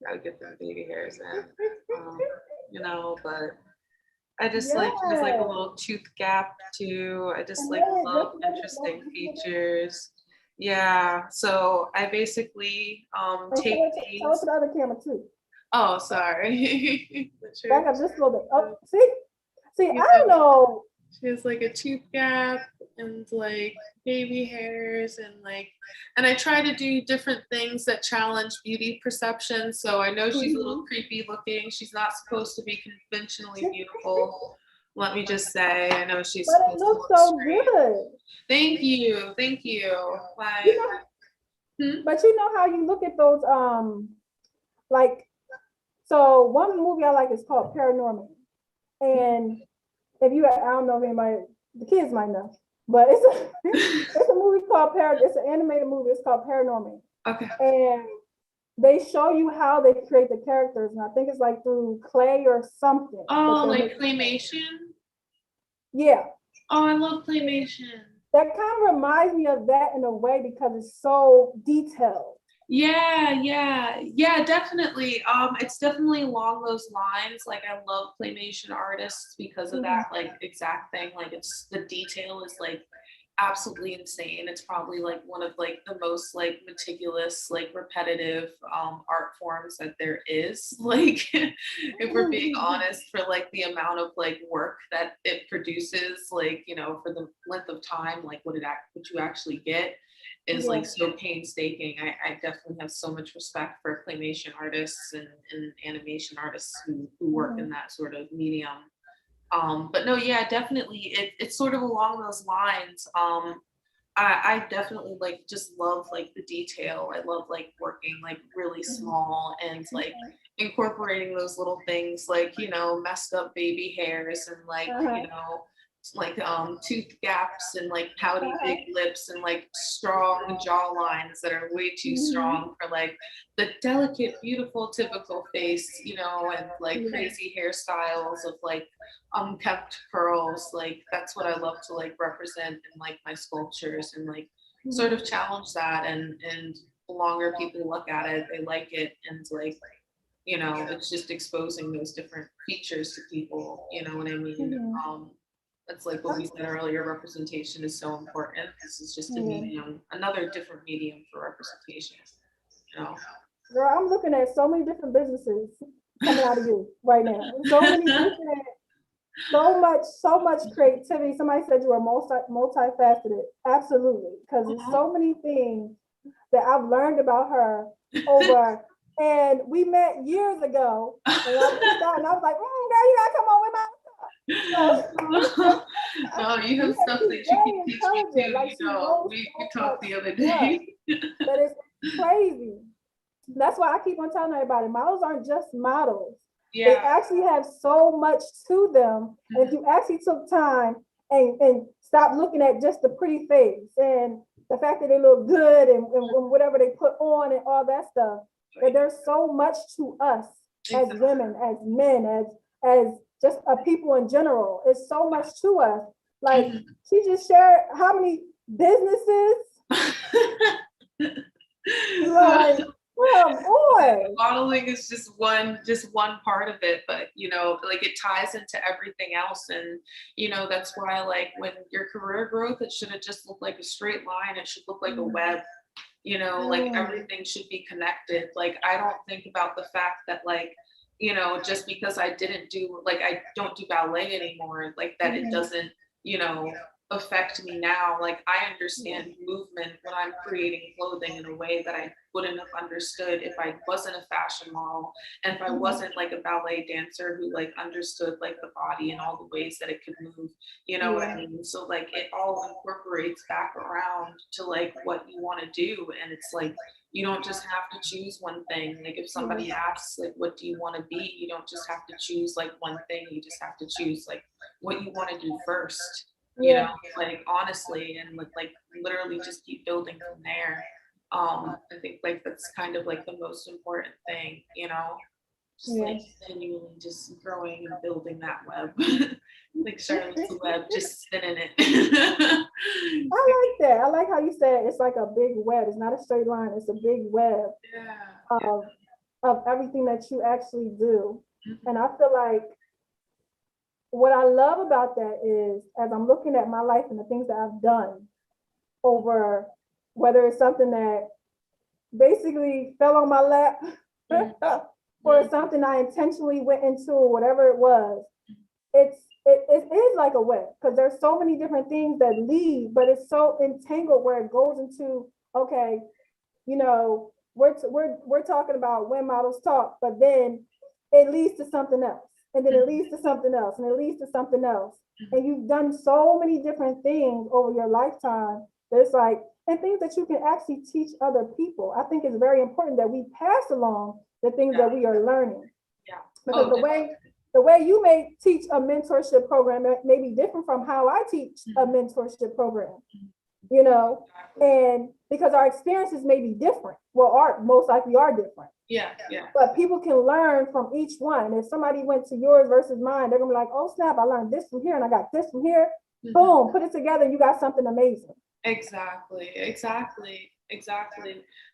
Gotta get them baby hairs in. But I just like there's like a little tooth gap too. I just like love interesting features. Yeah. So I basically take these. Tell it to the other camera too. Oh, sorry. Back up just a little bit. Oh, see, I don't know. She has like a tooth gap and like baby hairs, and I try to do different things that challenge beauty perception. So I know she's a little creepy looking. She's not supposed to be conventionally beautiful. Let me just say, I know she's. But it looks so good. Thank you, thank you. But you know how you look at those like, so one movie I like is called Paranormal, and if you, I don't know if anybody, the kids might know, but it's a movie called it's an animated movie. It's called Paranormal. Okay. And they show you how they create the characters, and I think it's like through clay or something. Oh, like claymation? Yeah. Oh, I love claymation. That kind of reminds me of that in a way because it's so detailed. Yeah, definitely. It's definitely along those lines. Like I love claymation artists because of that like exact thing. Like it's the detail is like absolutely insane. It's probably like one of like the most like meticulous, like repetitive art forms that there is. Like if we're being honest, for like the amount of like work that it produces, like, for the length of time, like what you actually get is like so painstaking. I definitely have so much respect for claymation artists and animation artists who work in that sort of medium. But no, yeah, definitely it's sort of along those lines. I definitely like just love like the detail. I love like working like really small and like incorporating those little things like, messed up baby hairs and like tooth gaps and like pouty big lips and like strong jaw lines that are way too strong for like the delicate, beautiful, typical face, and like crazy hairstyles of like unkept curls. Like that's what I love to like represent in like my sculptures, and like sort of challenge that, and the longer people look at it, they like it, and like it's just exposing those different features to people, you know what I mean? It's like what we said earlier, representation is so important. This is just a Yeah. medium, another different medium for representation, you know? Girl, I'm looking at so many different businesses coming out of you right now. So many different, so much creativity. Somebody said you are multifaceted. Absolutely. Because there's so many things that I've learned about her over, and we met years ago, and I reached out and I was like, girl, you gotta come on with my so No, you have yeah, stuff she's that you very can teach me intelligent. too. Like You she know, knows we so talked much the other stuff day. that is crazy. That's why I keep on telling everybody, models aren't just models. They Yeah. actually have so much to them. And if you actually took time and stop looking at just the pretty face and the fact that they look good and whatever they put on and all that stuff, that there's so much to us as Exactly. women, as men, as just people in general. It's so much to us. Like she just shared how many businesses. Like, come on. Modeling is just one part of it, but you know, like it ties into everything else. And you know, that's why like when your career growth, it shouldn't just look like a straight line, it should look like a web. You know, like everything should be connected. Like I don't think about the fact that like, you know, just because I don't do ballet anymore, like that it doesn't, you know, affect me now. Like I understand movement when I'm creating clothing in a way that I wouldn't have understood if I wasn't a fashion model and if I wasn't like a ballet dancer who like understood like the body and all the ways that it could move. You know what I mean? So like it all incorporates back around to like what you want to do. And it's like you don't just have to choose one thing. Like if somebody asks like what do you want to be, you don't just have to choose like one thing. You just have to choose like what you want to do first. You know, like honestly, and like literally just keep building from there. I think like that's kind of like the most important thing, you know, just like continually just growing and building that web. Like Charlotte's Web, just spinning it. I like that. I like how you said it's like a big web. It's not a straight line, it's a big web of everything that you actually do. And I feel like what I love about that is as I'm looking at my life and the things that I've done over, whether it's something that basically fell on my lap or something I intentionally went into or whatever it was, it is like a web because there's so many different things that lead, but it's so entangled where it goes into, okay, you know, we're talking about when models talk, but then it leads to something else. And then it leads to something else, and it leads to something else. And you've done so many different things over your lifetime. There's like, and things that you can actually teach other people. I think it's very important that we pass along the things that we are learning. Because the way you may teach a mentorship program may be different from how I teach a mentorship program. You know, and because our experiences may be different. Well, most likely are different. Yeah. But people can learn from each one. If somebody went to yours versus mine, they're gonna be like, oh snap, I learned this from here and I got this from here. Boom, put it together, and you got something amazing. Exactly.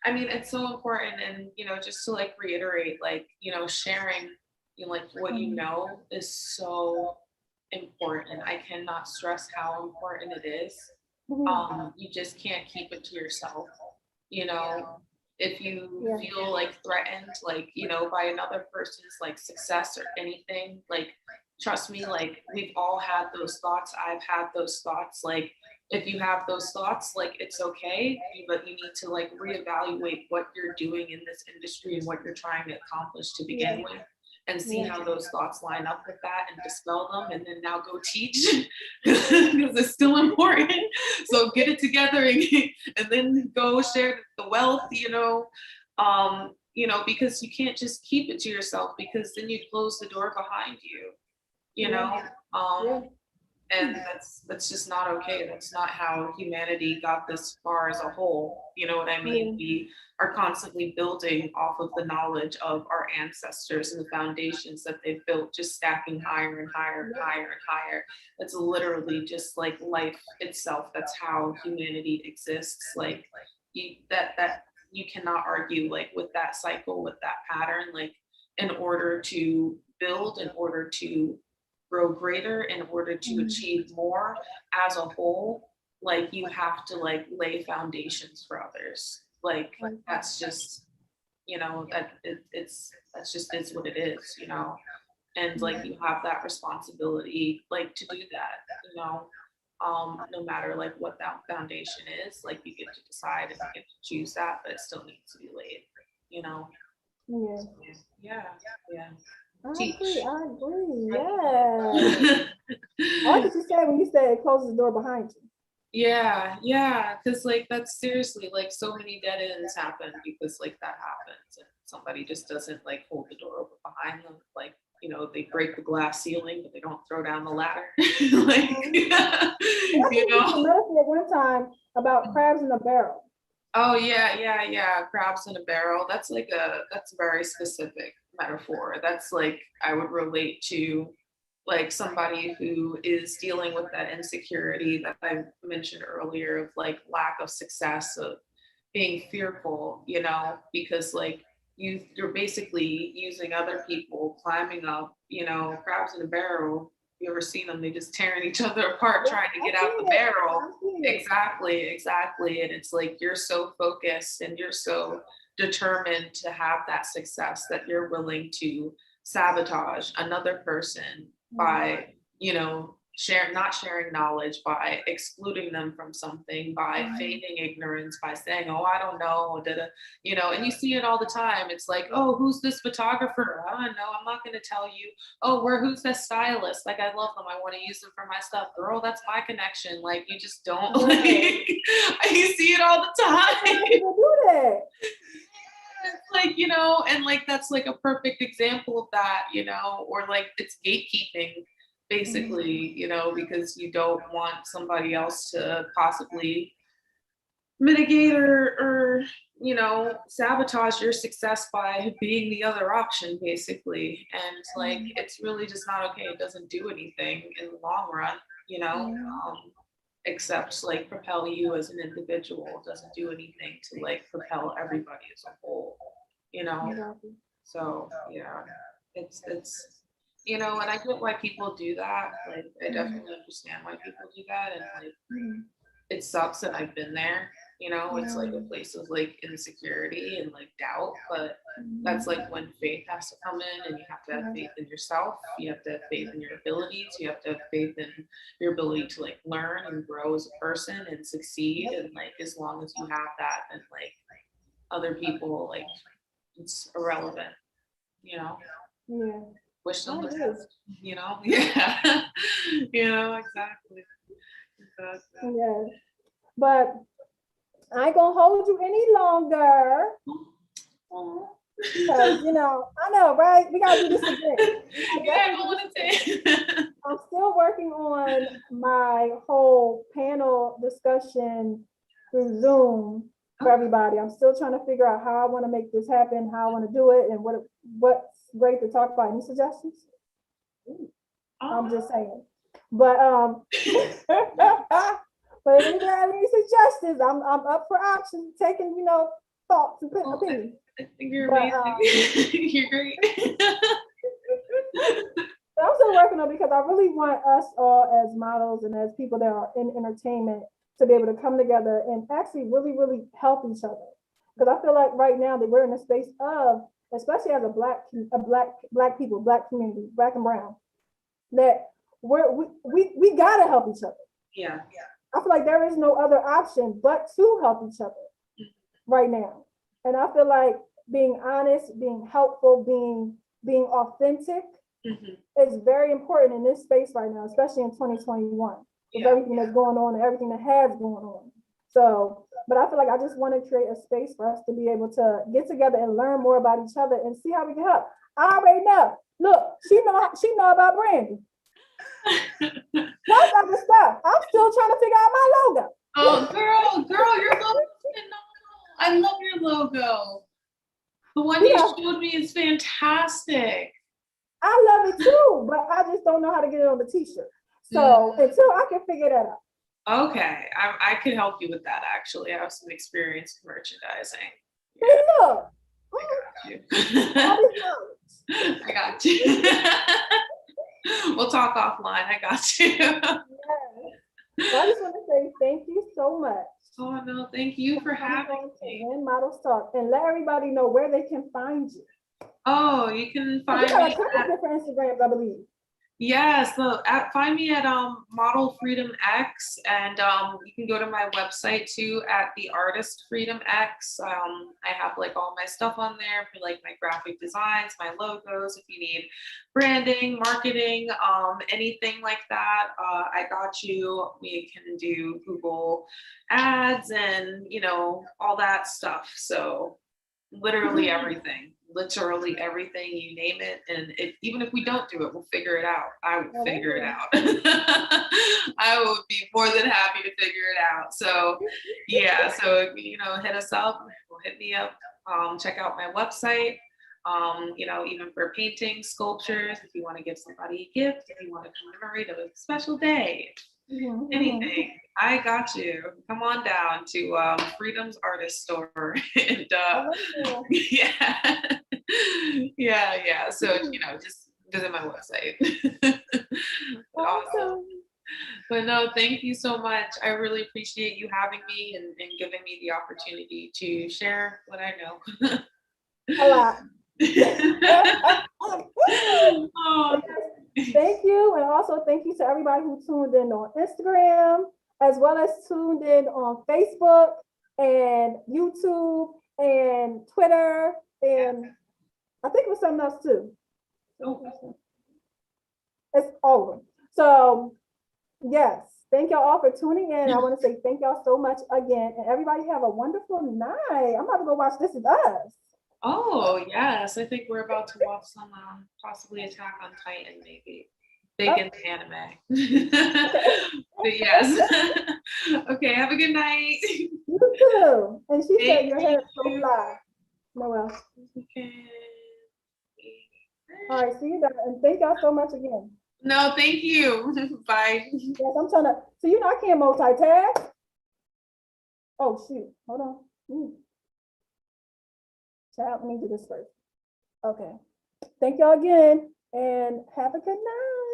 I mean, it's so important, and you know, just to like reiterate, like, you know, sharing, you know, like what you know is so important. I cannot stress how important it is. You just can't keep it to yourself. You know, if you feel like threatened, like, you know, by another person's like success or anything, like, trust me, like, we've all had those thoughts. I've had those thoughts. Like, if you have those thoughts, like, it's okay, but you need to like reevaluate what you're doing in this industry and what you're trying to accomplish to begin with, and see how those thoughts line up with that and dispel them, and then now go teach because it's still important. So get it together and then go share the wealth, you know, because you can't just keep it to yourself, because then you close the door behind you, you know. And that's just not okay. That's not how humanity got this far as a whole. You know what I mean? We are constantly building off of the knowledge of our ancestors and the foundations that they've built, just stacking higher and higher and higher and higher. It's literally just like life itself. That's how humanity exists. Like that you cannot argue like with that cycle, with that pattern. Like, in order to build, in order to grow greater in order to achieve more as a whole, like you have to like lay foundations for others. Like that's just, you know, that's just is what it is, you know. And like you have that responsibility like to do that, you know. No matter like what that foundation is, like you get to decide and you get to choose that, but it still needs to be laid, you know. Yeah. So, yeah, yeah. I Teach. agree. I agree. Yeah. I like what you said when you said it closes the door behind you. Yeah, yeah, because like that's seriously like so many dead ends happen because like that happens and somebody just doesn't like hold the door open behind them. Like, you know, they break the glass ceiling, but they don't throw down the ladder. Like, I you think you used a know. metaphor one time about crabs in a barrel. Oh yeah, yeah, yeah. Crabs in a barrel. That's a very specific metaphor. That's like I would relate to like somebody who is dealing with that insecurity that I mentioned earlier of like lack of success, of being fearful, you know, because like you're basically using other people climbing up, you know, crabs in a barrel. You ever seen them? They just tearing each other apart trying to get out the barrel. Exactly, exactly. And it's like you're so focused and you're so determined to have that success that you're willing to sabotage another person by, you know, not sharing knowledge, by excluding them from something, by feigning ignorance, by saying, oh, I don't know, you know, and you see it all the time. It's like, oh, who's this photographer? I don't know. I'm not going to tell you. Oh, who's that stylist? Like, I love them. I want to use them for my stuff. Girl, that's my connection. Like, you just don't like, you see it all the time. People do that. It's like, you know, and like that's like a perfect example of that, you know, or like it's gatekeeping basically, you know, because you don't want somebody else to possibly mitigate or you know, sabotage your success by being the other option basically. And like it's really just not okay. It doesn't do anything in the long run, you know. Except like propel you as an individual. It doesn't do anything to like propel everybody as a whole, you know. Exactly. So yeah, it's you know, and I get why people do that. Like I definitely understand why people do that, and like it sucks that I've been there. You know, it's like a place of like insecurity and like doubt, but that's like when faith has to come in, and you have to have faith in yourself. You have to have faith in your abilities. You have to have faith in your ability to like learn and grow as a person and succeed. And like as long as you have that, then like other people, like it's irrelevant. You know. Yeah. Wish them the best. You know. Yeah. You know exactly. Exactly. Yeah. But I ain't gonna hold you any longer. Because you know, I know, right? We gotta do this again. Yeah, I want to I'm still working on my whole panel discussion through Zoom for everybody. I'm still trying to figure out how I want to make this happen, how I want to do it, and what's great to talk about. Any suggestions? I'm just saying. But but if you have any suggestions, I'm up for options, taking, you know, thoughts and opinions. I think you're amazing. You're great. But I'm still working on it because I really want us all as models and as people that are in entertainment to be able to come together and actually really, really help each other. Because I feel like right now that we're in a space of, especially as a black people, black community, black and brown, that we gotta help each other. Yeah. I feel like there is no other option but to help each other right now. And I feel like being honest, being helpful, being authentic is very important in this space right now, especially in 2021, with everything that's going on and everything that has going on. So, but I feel like I just want to create a space for us to be able to get together and learn more about each other and see how we can help. I already know. Look, she know about branding. That's other stuff. I'm still trying to figure out my logo. Oh, girl, your logo is phenomenal. I love your logo. The one you showed me is fantastic. I love it too, but I just don't know how to get it on the t-shirt. So until I can figure that out. Okay, I could help you with that actually. I have some experience in merchandising. Hey, look. I got you. I got you. We'll talk talk offline. I got you. Yes. So I just want to say thank you so much. Oh, no, thank you for having coming to me. When Models Talk, and let everybody know where they can find you. Oh, you can You find got me a couple at, different Instagrams, I believe. yeah, so find me at Model Freedom X, and you can go to my website too at the Artist Freedom X. I have like all my stuff on there for like my graphic designs, my logos. If you need branding, marketing, anything like that, I got you. We can do Google ads and all that stuff. So literally everything, you name it. And even if we don't do it, we'll figure it out. I will figure it out. I would be more than happy to figure it out. So yeah, so hit us up, hit me up, check out my website. Even for painting, sculptures, if you want to give somebody a gift, if you want to commemorate a special day, anything, I got you. Come on down to Freedom's Artist Store, and yeah, yeah. So just visit my website. Awesome. But no, thank you so much. I really appreciate you having me and giving me the opportunity to share what I know. A lot. Oh. Thank you, and also thank you to everybody who tuned in on Instagram, as well as tuned in on Facebook and YouTube and Twitter, and I think it was something else too. It's all of them. So yes, thank y'all all for tuning in. I want to say thank y'all so much again, and everybody have a wonderful night. I'm about to go watch This Is Us. Oh yes, I think we're about to watch some possibly Attack on Titan, maybe. Big into anime. But yes. Okay, have a good night. You too. And she said your hair is so fly. Noel. Okay. All right, see you guys, and thank y'all so much again. No, thank you. Bye. Yes, I'm trying to. So I can't multitask. Oh shoot, hold on. Child, let me do this first. Okay. Thank y'all again, and have a good night.